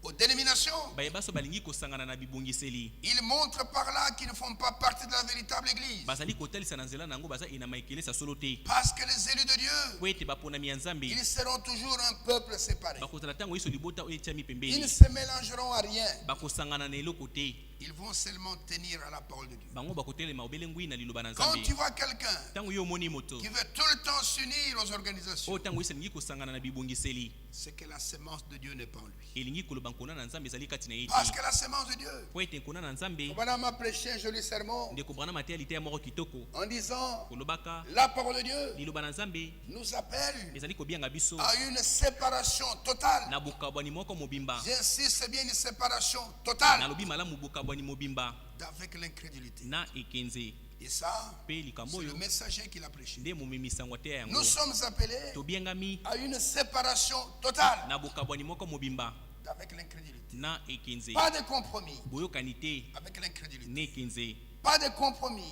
aux dénominations, bayebaso balingi kosangana na bibongiseli ils montrent par là qu'ils ne font pas partie de la véritable église. bazali kotalisa na nzela na yango baza enama ekelesa solo te. Parce que les élus de Dieu, Po ete baponami ya Nzambe ils seront toujours un peuple séparé. bakozala ntango yeso libota oyo etiami Ils pembeni, ne se mélangeront à rien. bakosangana na eloko te. Ils vont seulement tenir à la parole de Dieu. bango bakotelema obele ngwi na liloba na Quand Nzambe. tu vois quelqu'un Ntango yo omoni moto qui veut tout le temps s'unir aux organisations, oyo ntango yeso alingi kosangana na bibongiseli c'est que la sémence de Dieu n'est pas en lui. elingi koloba nkona na Nzambe ezali kati na ye Parce te. que la sémence de Dieu, Po ete nkona na Nzambe Madame a prêché un joli sermon ndeko Branham atia lite ya moko kitoko en disant kolobaka la parole de Dieu liloba na Nzambe nous appelle ezali kobianga biso à une séparation totale. na bokabwani moko mobimba. J'insiste, c'est bien une séparation totale nalobi malamu bokabwani mobimba avec l'incrédulité. na ekenze Et ça, pe likambo c'est le oyo messager qui l'a prêché. nde momemisango te ya yango. Nous sommes appelés tobiengami à une séparation totale na bokabwani moko mobimba avec l'incrédulité. na ekenze. Pas de compromis boyokani te avec l'incrédulité. na ekenze. Pas de compromis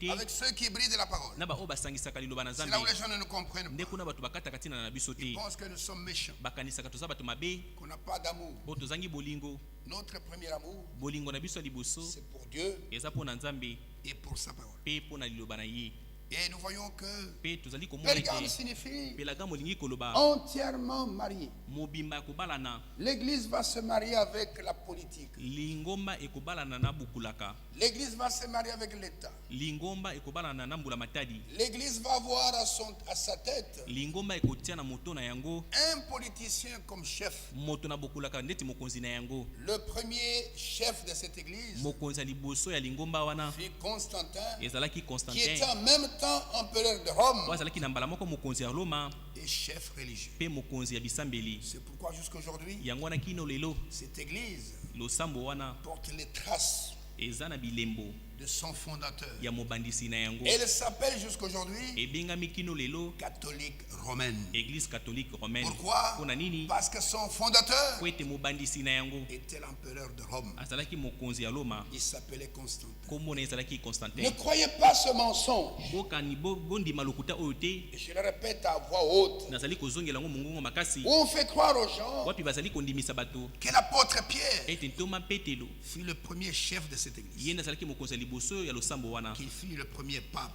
avec ceux qui brisent la parole. C'est là où les gens ne nous comprennent pas. Ils pensent que nous sommes méchants, qu'on n'a pas d'amour. Notre premier amour, c'est pour Dieu et pour sa parole. Et nous voyons que Pelgam signifie entièrement marié. L'église va se marier avec la politique. L'église va se marier avec l'État. L'église va avoir à sa tête un politicien comme chef. Le premier chef de cette église fut Constantin, qui était en même temps empereur de Rome et chef religieux. C'est pourquoi jusqu'aujourd'hui, cette église porte les traces de son fondateur. Elle s'appelle jusqu'aujourd'hui catholique romaine. Église catholique romaine. Pourquoi? Parce que son fondateur était l'empereur de Rome. Il s'appelait Constantin. Ne croyez pas ce mensonge. Et je le répète à voix haute. On fait croire aux gens que l'apôtre Pierre fut le premier chef de cette église, qu'il fut le premier pape.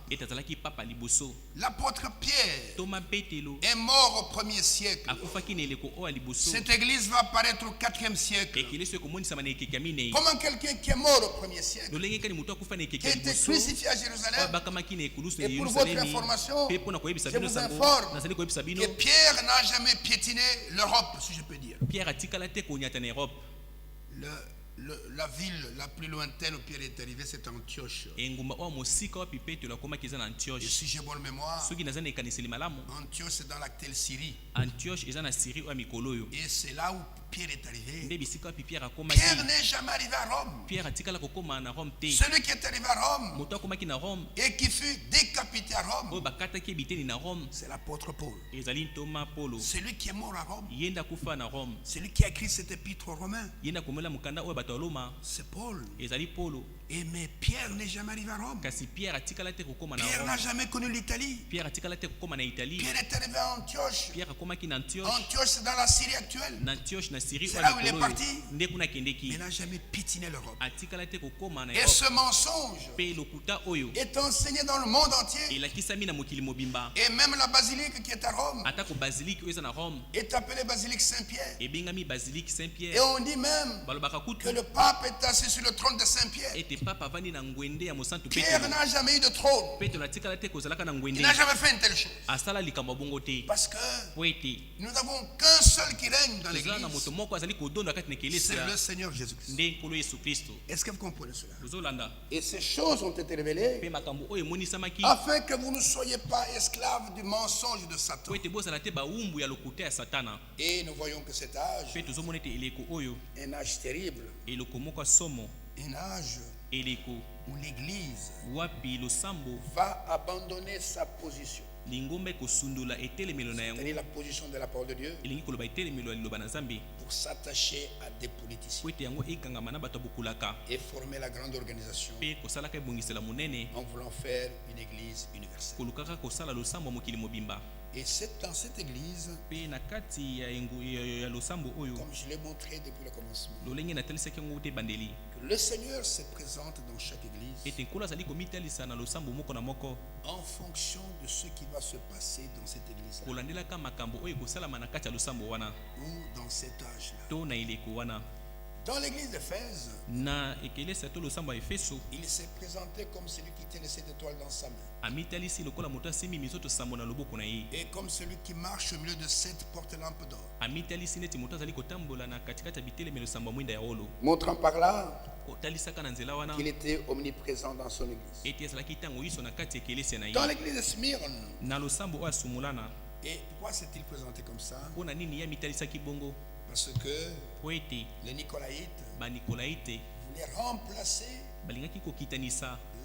L'apôtre Pierre est mort au 1er siècle. Cette église va apparaître au 4e siècle. Comment quelqu'un qui est mort au 1er siècle, qui a été crucifié à Jérusalem, et pour votre information, je vous informe que Pierre n'a jamais piétiné l'Europe, si je peux dire. La ville la plus lointaine où Pierre est arrivé, c'est Antioche. Et si j'ai bonne mémoire, Antioche c'est dans l'actuelle Syrie. Et c'est là où Pierre est arrivé. Pierre n'est jamais arrivé à Rome. Celui qui est arrivé à Rome et qui fut décapité à Rome, c'est l'apôtre Paul. Celui qui est mort à Rome, celui qui a écrit cette épître aux Romains, c'est Paul. Mais Pierre n'est jamais arrivé à Rome. Pierre n'a jamais connu l'Italie. Pierre est arrivé à Antioche. Antioche c'est dans la Syrie actuelle. C'est là où il est parti. Mais il n'a jamais piétiné l'Europe. Et ce mensonge est enseigné dans le monde entier. Et même la basilique qui est à Rome est appelée basilique Saint-Pierre. Et on dit même que le pape est assis sur le trône de Saint-Pierre. Pierre n'a jamais eu de trône. Il n'a jamais fait une telle chose. Parce que nous n'avons qu'un seul qui règne dans l'église. C'est le Seigneur Jésus-Christ. Est-ce que vous comprenez cela? Et ces choses ont été révélées afin que vous ne soyez pas esclaves du mensonge de Satan. Et nous voyons que cet âge est un âge terrible. Un âge où l'Église va abandonner sa position. C'est-à-dire la position de la parole de Dieu pour s'attacher à des politiciens et former la grande organisation en voulant faire une église universelle. Et c'est dans cette église, comme je l'ai montré depuis le commencement, que le Seigneur se présente dans chaque église en fonction de ce qui va se passer dans cette église ou dans cet âge-là. Dans l'église d'Éphèse, il s'est présenté comme celui qui tient les 7 étoiles dans sa main. Et comme celui qui marche au milieu de 7 porte-lampes d'or. Montrant par là qu'il était omniprésent dans son église. Dans l'église de Smyrne, et pourquoi s'est-il présenté comme ça? Parce que les Nicolaïtes voulaient remplacer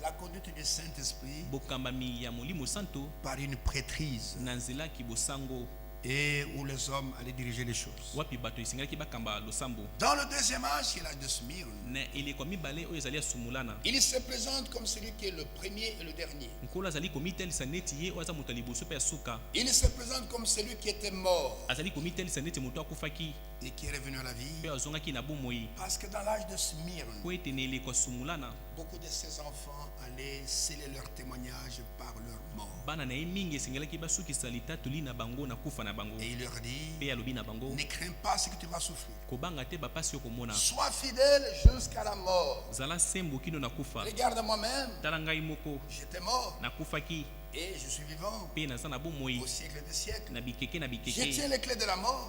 la conduite du Saint-Esprit par une prêtrise. et où les hommes allaient diriger les choses. Dans le deuxième âge, qui est l'âge de Smyrne, il se présente comme celui qui est le premier et le dernier. Il se présente comme celui qui était mort et qui est revenu à la vie. Parce que dans l'âge de Smyrne, beaucoup de ces enfants allaient sceller leur témoignage par leur mort. Et il leur dit, ne crains pas ce que tu vas souffrir. Sois fidèle jusqu'à la mort. Regarde moi-même, j'étais mort et je suis vivant au siècle des siècles. Je tiens les clés de la mort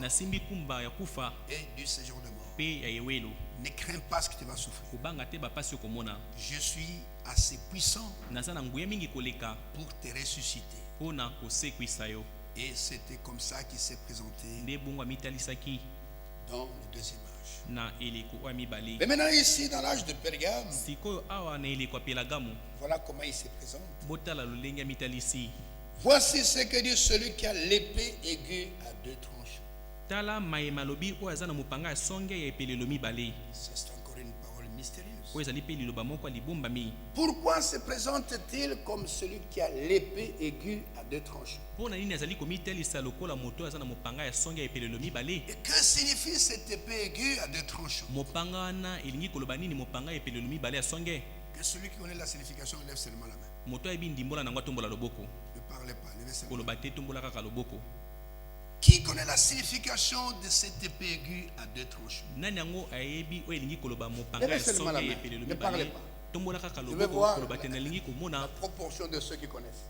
et du séjour de mort. Ne crains pas ce que tu vas souffrir. Je suis assez puissant pour te ressusciter. Et c'était comme ça qu'il s'est présenté dans le deuxième âge. Mais maintenant ici dans l'âge de Pergame, voilà comment il se présente. Voici ce que dit celui qui a l'épée aiguë à deux tranchants. Ça, c'est encore une parole mystérieuse. Pourquoi se présente-t-il comme celui qui a l'épée aiguë à deux tranchants? Et que signifie cette épée aiguë à deux tranchants? Que celui qui connaît la signification lève seulement la main. Ne parlez pas, levez seulement la main. Qui connaît la signification de cette épée aiguë à deux tranchants? Levez seulement la main, ne parlez pas. Je veux voir la proportion de ceux qui connaissent.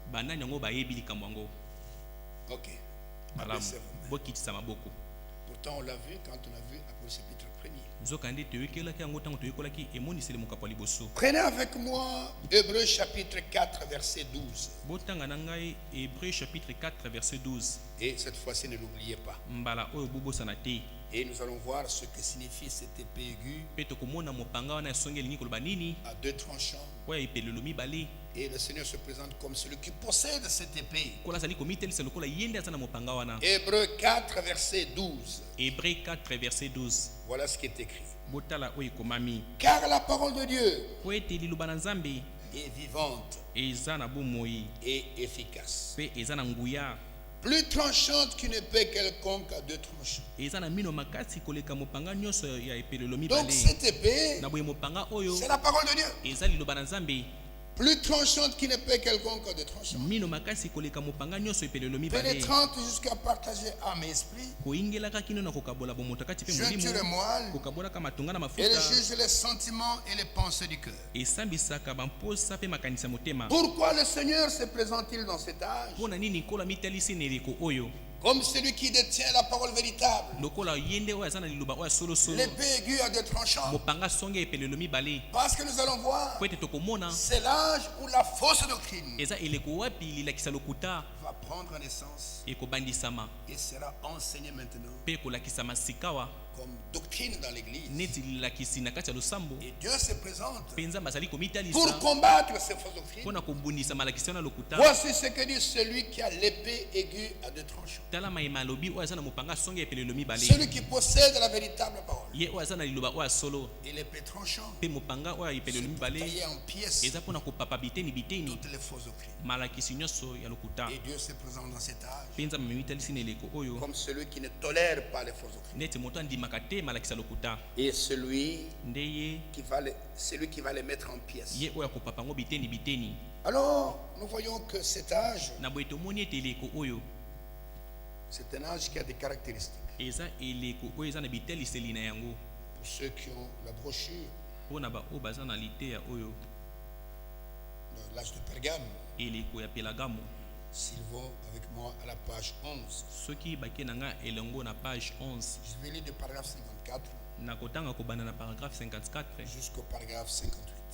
Ok. Pourtant on l'a vu quand on a vu Apôtre chapitre 1er. Prenez avec moi Hébreux chapitre 4 verset 12. Hébreux chapitre 4 verset 12. Et cette fois-ci ne l'oubliez pas. Et nous allons voir ce que signifie cette épée aiguë à deux tranchants. Et le Seigneur se présente comme celui qui possède cette épée. Hébreux 4 verset 12. Hébreux 4 verset 12. Voilà ce qui est écrit. Car la parole de Dieu est vivante et efficace, plus tranchante qu'une épée quelconque à deux tranchants. Donc cette épée, c'est la parole de Dieu. Plus tranchante qu'une épée quelconque à deux tranchants. Pénétrante jusqu'à partager âme et esprit. Jointure et moelle. Et elle juge les sentiments et les pensées du cœur. Pourquoi le Seigneur se présente-t-il dans cet âge comme celui qui détient la parole véritable, l'épée aiguë à deux tranchants? Parce que nous allons voir, c'est l'âge où la fausse doctrine va prendre naissance et sera enseignée maintenant comme doctrine dans l'église. Et Dieu se présente pour combattre ces fausses doctrines. Voici ce que dit celui qui a l'épée aiguë à deux tranchants, celui qui possède la véritable parole. Et l'épée tranchant, c'est taillé en pièces toutes les fausses doctrines. Et Dieu se présente dans cet âge comme celui qui ne tolère pas les fausses doctrines. Et celui qui va les mettre en pièces. Alors, nous voyons que cet âge, c'est un âge qui a des caractéristiques. Pour ceux qui ont la brochure, l'âge de Pergame, s'ils vont avec moi à la page 11. Je vais lire du paragraphe 54 jusqu'au paragraphe 58.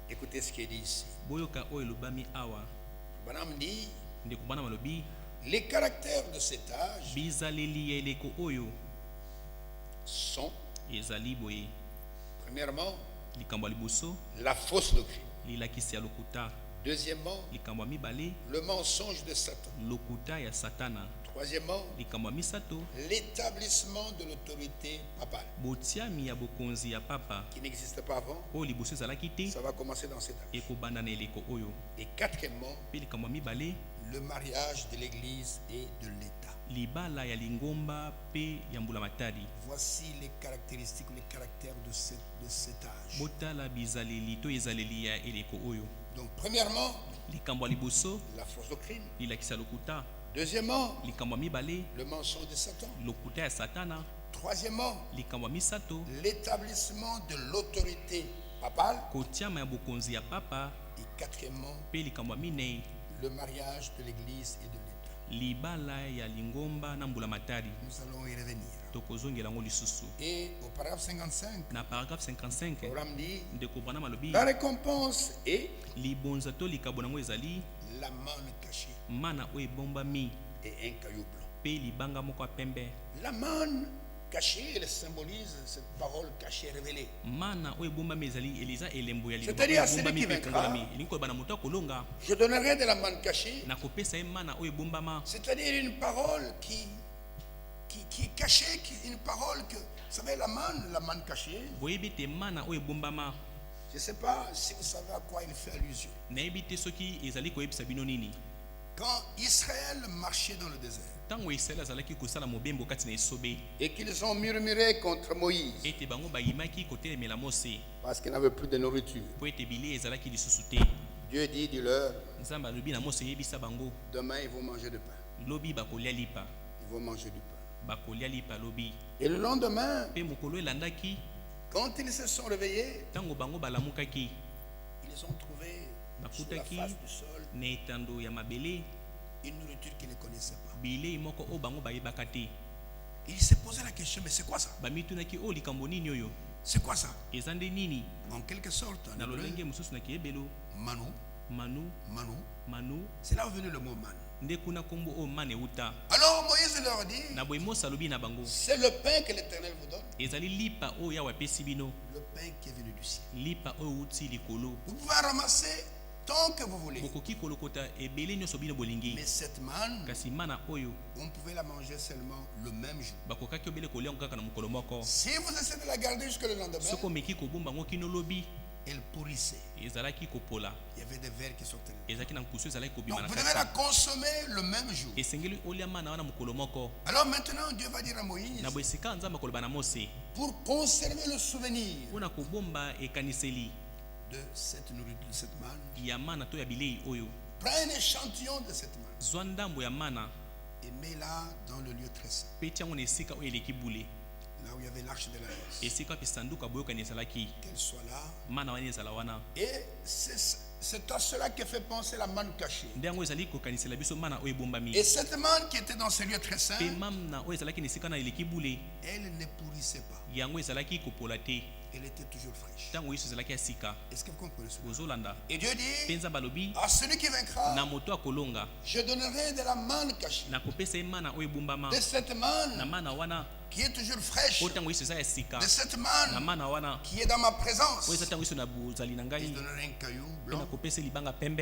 Écoutez ce qui est dit ici. Branham dit, les caractères de cet âge sont, premièrement, la fausse doctrine. Deuxièmement, le mensonge de Satan. Troisièmement, l'établissement de l'autorité papale qui n'existe pas avant. Ça va commencer dans cet âge. Et quatrièmement, le mariage de l'Église et de l'État. Voici les caractéristiques, les caractères de cet âge. Donc premièrement, la fausse doctrine. Deuxièmement, le mensonge de Satan. Troisièmement, l'établissement de l'autorité papale. Et quatrièmement, le mariage de l'Église et de l'État. Nous allons y revenir. Et au paragraphe 55, le programme dit, la récompense est la manne cachée et un caillou blanc. La manne cachée, elle symbolise cette parole cachée révélée. C'est-à-dire à celui qui vaincra, je donnerai de la manne cachée. C'est-à-dire une parole qui est cachée, une parole que, vous savez, la manne cachée. Je ne sais pas si vous savez à quoi il fait allusion. Quand Israël marchait dans le désert et qu'ils ont murmuré contre Moïse parce qu'ils n'avaient plus de nourriture, Dieu dit, dis-leur, demain ils vont manger du pain. Ils vont manger du pain. Et le lendemain, quand ils se sont réveillés, ils ont trouvé sur la face du sol une nourriture qu'ils ne connaissaient pas. Il s'est posé la question, mais c'est quoi ça? C'est quoi ça? En quelque sorte, Manu, c'est là où est venu le mot man. Alors Moïse leur dit, c'est le pain que l'Éternel vous donne. Le pain qui est venu du ciel. Vous pouvez ramasser tant que vous voulez. Mais cette manne, on pouvait la manger seulement le même jour. Si vous essayez de la garder jusqu'à le lendemain, elle pourrissait. Il y avait des vers qui sortaient. Donc vous devez la consommer le même jour. Alors maintenant Dieu va dire à Moïse, pour conserver le souvenir de cette nourriture, de cette manne, prends un échantillon de cette manne et mets-la dans le lieu très saint, là où il y avait l'arche de l'alliance, qu'elle soit là. Et c'est à cela qui fait penser la manne cachée. Et cette manne qui était dans ce lieu très saint, elle ne pourrissait pas. Elle était toujours fraîche. Est-ce que vous comprenez cela? Et Dieu dit, à celui qui vaincra, je donnerai de la manne cachée. De cette manne qui est toujours fraîche, de cette manne qui est dans ma présence, et je donnerai un caillou blanc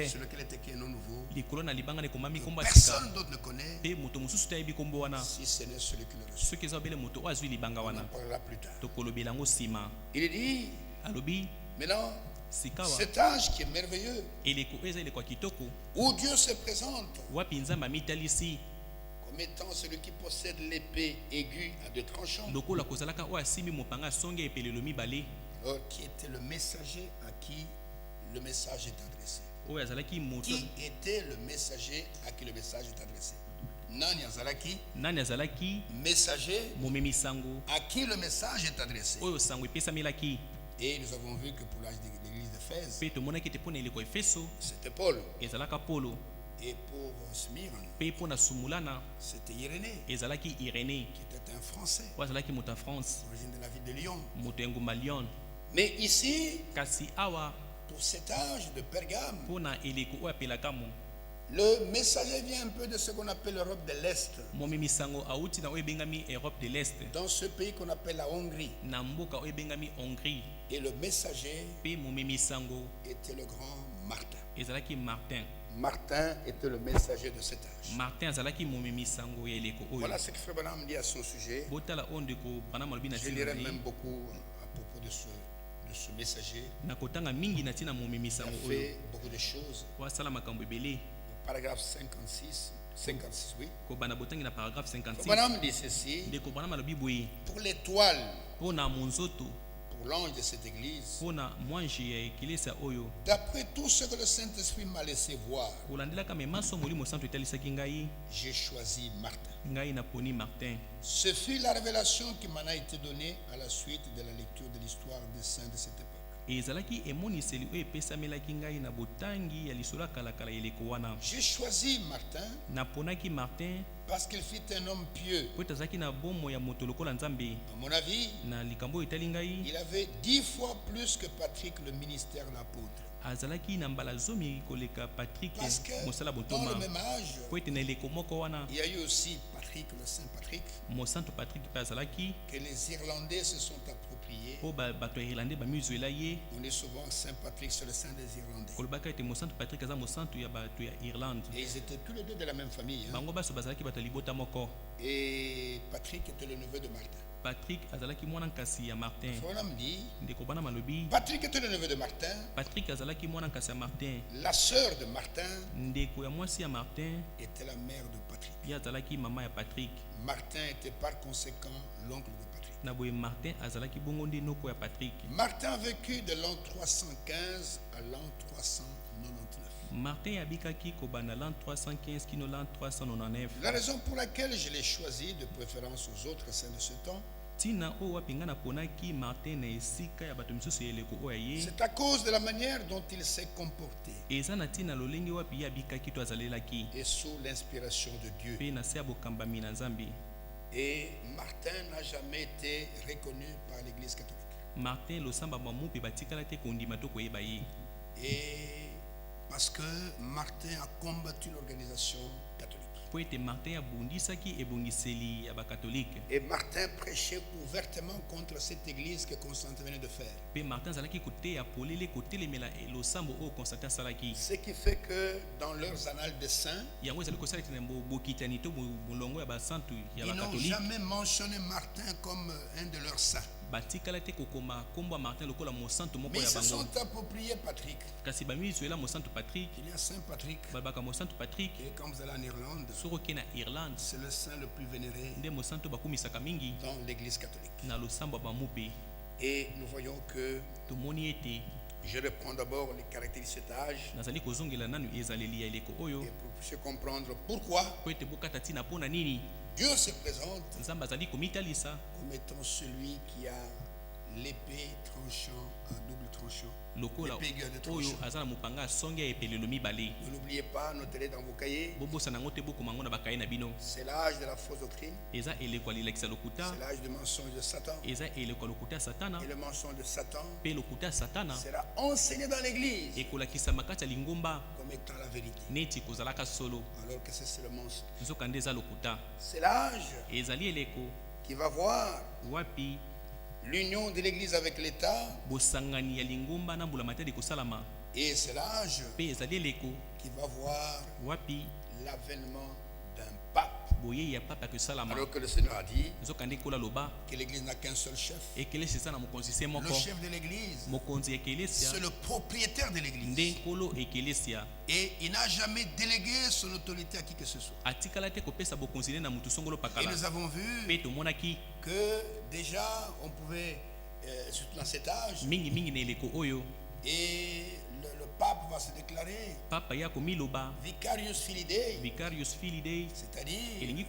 sur lequel est écrit un nom nouveau que personne d'autre ne connaît, si ce n'est celui qui le reçoit. On en parlera plus tard. Il dit, maintenant, cet âge qui est merveilleux, où Dieu se présente comme étant celui qui possède l'épée aiguë à deux tranchants, alors qui était le messager à qui le message est adressé. Qui était le messager à qui le message est adressé? Nani azalaki messager à qui le message est adressé. Et nous avons vu que pour l'église d'Éphèse, c'était Paul. Et pour Smyrne, c'était Irénée, qui était un Français, origine de la ville de Lyon. Mais ici, pour cet âge de Pergame, le messager vient un peu de ce qu'on appelle l'Europe de l'Est. Dans ce pays qu'on appelle la Hongrie. Et le messager était le grand Martin. ezalaki Martin. Martin était le messager de cet âge. Martin azalaki momemi sango ya eleko oyo. Voilà ce que Frère Branham dit à son sujet. Botala ondeko Branham alobi na Je lirai même beaucoup à propos de ce messager. nakotanga mingi na tina momemi sango oyo. Il a fait beaucoup de choses. wasala makambo ebele. Paragraphe 56, oui. Ko bana botangi na paragraphe 56. Branham dit ceci. Ndeko Branham alobi boye. Pour l'étoile. Pona monzoto. Pour l'ange de cette église. D'après tout ce que le Saint-Esprit m'a laissé voir, j'ai choisi Martin. Ce fut la révélation qui m'en a été donnée à la suite de la lecture de l'histoire des saints de cette époque. J'ai choisi Martin parce qu'il fut un homme pieux. À mon avis, il avait 10 fois plus que Patrick le ministère de l'apôtre. Parce que dans le même âge, il y a eu aussi Patrick, le Saint Patrick, que les Irlandais se sont appropriés. On dit souvent Saint Patrick, c'est le Saint des Irlandais. Et ils étaient tous les deux de la même famille. Et Patrick était le neveu de Martin. Patrick azalaki mwana kasi ya Martin. Ndeko bana malobi. Patrick était le neveu de Martin. Patrick azalaki mwana kasi ya Martin. La sœur de Martin. Ndeko ya mwasi ya Martin était la mère de Patrick. Ya azalaki mama ya Patrick. Martin était par conséquent l'oncle de Patrick. Na boye Martin azalaki bongo nde noko ya Patrick. Martin a vécu de l'an 315 à l'an 399. Martin abikaki kobanda l'an 315 kino l'an 399. La raison pour laquelle je l'ai choisi de préférence aux autres saints de ce temps, tina o wapingana ponaki Martin na esika ya bato misusu eleko oyaye. C'est à cause de la manière dont il s'est comporté. Eza na tina lolenge wapi abikaki to azalelaki. Et sous l'inspiration de Dieu. Pe na se abokambami na Nzambe. Et Martin n'a jamais été reconnu par l'Église catholique. Martin losamba bamu pe batikala te kondima to koyeba ye. Et parce que Martin a combattu l'organisation catholique. Et Martin prêchait ouvertement contre cette église que Constantin venait de faire. Ce qui fait que dans leurs annales des saints, ils n'ont jamais mentionné Martin comme un de leurs saints. Ils se sont appropriés Patrick. Il y a Saint Patrick. Et quand vous allez en Irlande, c'est le saint le plus vénéré dans l'église catholique. Et nous voyons que je reprends d'abord les caractéristiques de cet âge et pour comprendre pourquoi Dieu se présente comme étant celui qui a l'épée tranchant à double tranchant. L'épée aiguë de tranchant. Ne l'oubliez pas, notez-le dans vos cahiers. C'est l'âge de la fausse doctrine. C'est l'âge du mensonge de Satan. Et le mensonge de Satan sera enseigné dans l'église comme étant la vérité. Alors que c'est le mensonge. C'est l'âge qui va voir l'union de l'église avec l'État. Et c'est l'âge qui va voir l'avènement d'un pape. Alors que le Seigneur a dit que l'église n'a qu'un seul chef. Le chef de l'église, c'est le propriétaire de l'église. Et il n'a jamais délégué son autorité à qui que ce soit. Et nous avons vu que déjà on pouvait, surtout dans cet âge, et le pape va se déclarer Vicarius Filii, c'est-à-dire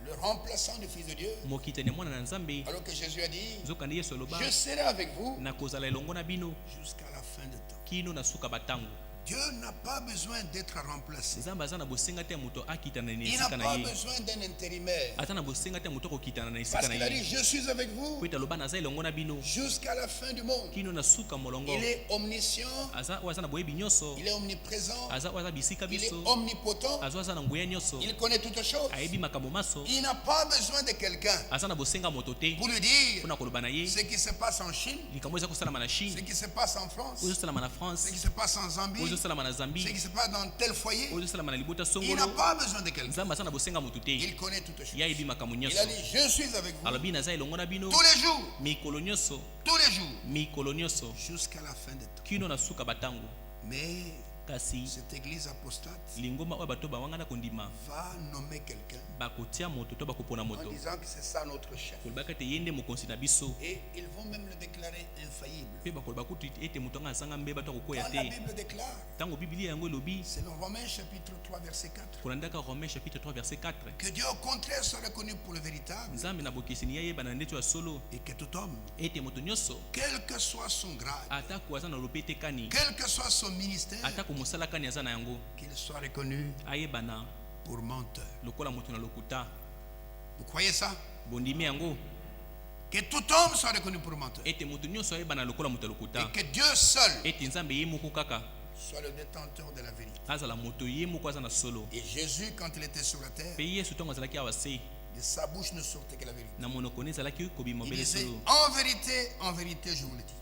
le remplaçant du Fils de Dieu. Alors que Jésus a dit, je serai avec vous jusqu'à la fin de temps. Dieu n'a pas besoin d'être remplacé. Il n'a pas besoin d'un intérimaire. Parce qu'il a dit, je suis avec vous jusqu'à la fin du monde. Il est omniscient. Il est omniprésent. Il est omnipotent. Il connaît toutes choses. Il n'a pas besoin de quelqu'un pour lui dire ce qui se passe en Chine, ce qui se passe en France, ce qui se passe en Zambie, qui se passe dans tel foyer, il n'a pas besoin de quelqu'un. Il connaît toutes choses. Il a dit, je suis avec vous tous les jours. Tous les jours. Jusqu'à la fin des temps. Mais cette église apostate va nommer quelqu'un en disant que c'est ça notre chef. Et ils vont même le déclarer infaillible. Quand la Bible déclare, c'est le Romains chapitre 3 verset 4, que Dieu au contraire soit reconnu pour le véritable et que tout homme, quel que soit son grade, quel que soit son ministère, qu'il soit reconnu pour menteur. Vous croyez ça? Que tout homme soit reconnu pour menteur. Et que Dieu seul soit le détenteur de la vérité. Et Jésus, quand il était sur la terre, de sa bouche ne sortait que la vérité. Il disait, en vérité, je vous le dis.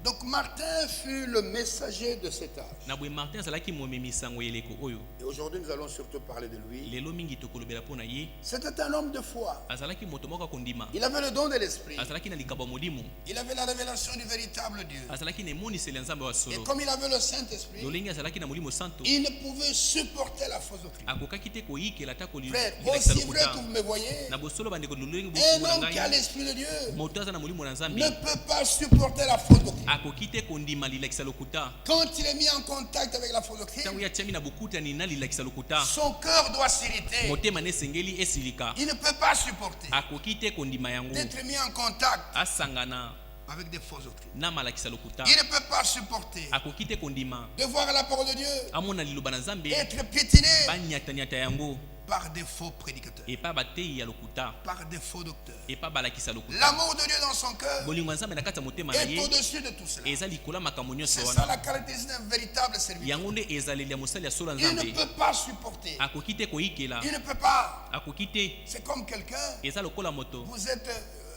Donc Martin fut le messager de cet âge. Et aujourd'hui nous allons surtout parler de lui. C'était un homme de foi. Il avait le don de l'esprit. Il avait la révélation du véritable Dieu. Et comme il avait le Saint-Esprit, il ne pouvait supporter la fausse doctrine. Frère, aussi vrai que vous me voyez, un homme qui a l'esprit de Dieu ne peut pas supporter la fausse doctrine. Quand il est mis en contact avec la fausse doctrine, son cœur doit s'irriter. Il ne peut pas supporter d'être mis en contact avec des fausses doctrines. Il ne peut pas supporter de voir la parole de Dieu être piétinée par des faux prédicateurs, par des faux docteurs. L'amour de Dieu dans son cœur est au-dessus de tout cela. C'est ça la caractéristique d'un véritable serviteur. Il ne peut pas supporter. Il ne peut pas. C'est comme quelqu'un, vous êtes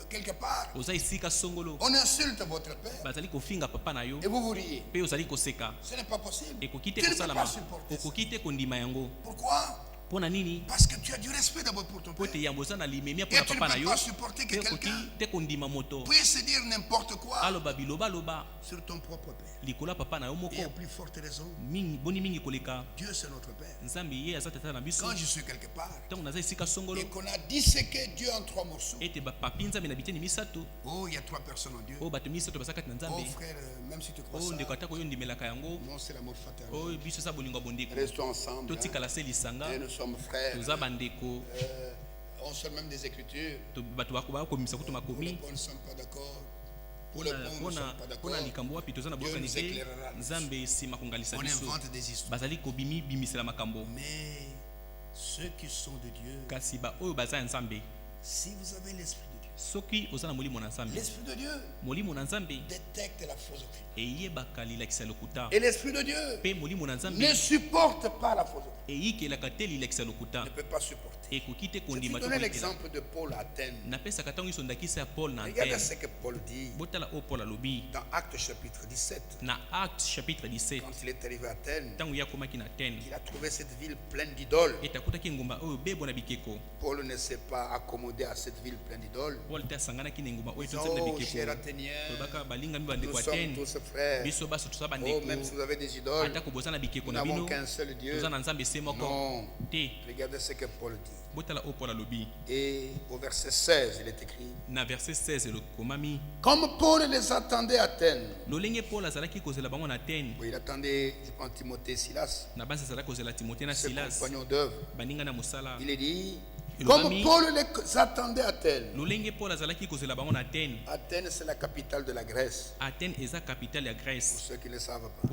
quelque part, on insulte votre père et vous vous riez. Ce n'est pas possible. Tu ne peux pas supporter ça. Pourquoi? Parce que tu as du respect d'abord pour ton père. Et tu ne peux pas supporter que quelqu'un puisse dire n'importe quoi sur ton propre père. Et à plus forte raison, Dieu c'est notre père. Quand je suis quelque part et qu'on a disséqué Dieu en 3 morceaux, oh, il y a 3 personnes en Dieu. Oh frère, même si tu crois ça, non, c'est l'amour fraternel. Restons ensemble, et nous sommes frères. On sort même des Écritures. Pour le point, nous ne sommes pas d'accord. Pour le point, nous ne sommes pas d'accord. Dieu nous éclairera. On invente des histoires. Mais ceux qui sont de Dieu, si vous avez l'esprit de Dieu, l'esprit de Dieu détecte la fausse doctrine. Et l'esprit de Dieu ne supporte pas la fausse doctrine. Ne peut pas supporter. Je vais donner l'exemple de Paul à Athènes. Regardez ce que Paul dit dans Actes chapitre 17. Quand il est arrivé à Athènes, il a trouvé cette ville pleine d'idoles. Paul ne s'est pas accommodé à cette ville pleine d'idoles. Oh, chers Athéniens, nous sommes tous frères. Oh, même si vous avez des idoles, nous n'avons qu'un seul Dieu. Non. Regardez ce que Paul dit. Et au verset 16, il est écrit, comme Paul les attendait à Athènes. Il attendait, je pense, Timothée et Silas, ses compagnons d'œuvre. Il est dit, comme Paul les attendait à Athènes. Athènes, c'est la capitale de la Grèce. Pour ceux qui ne le savent pas.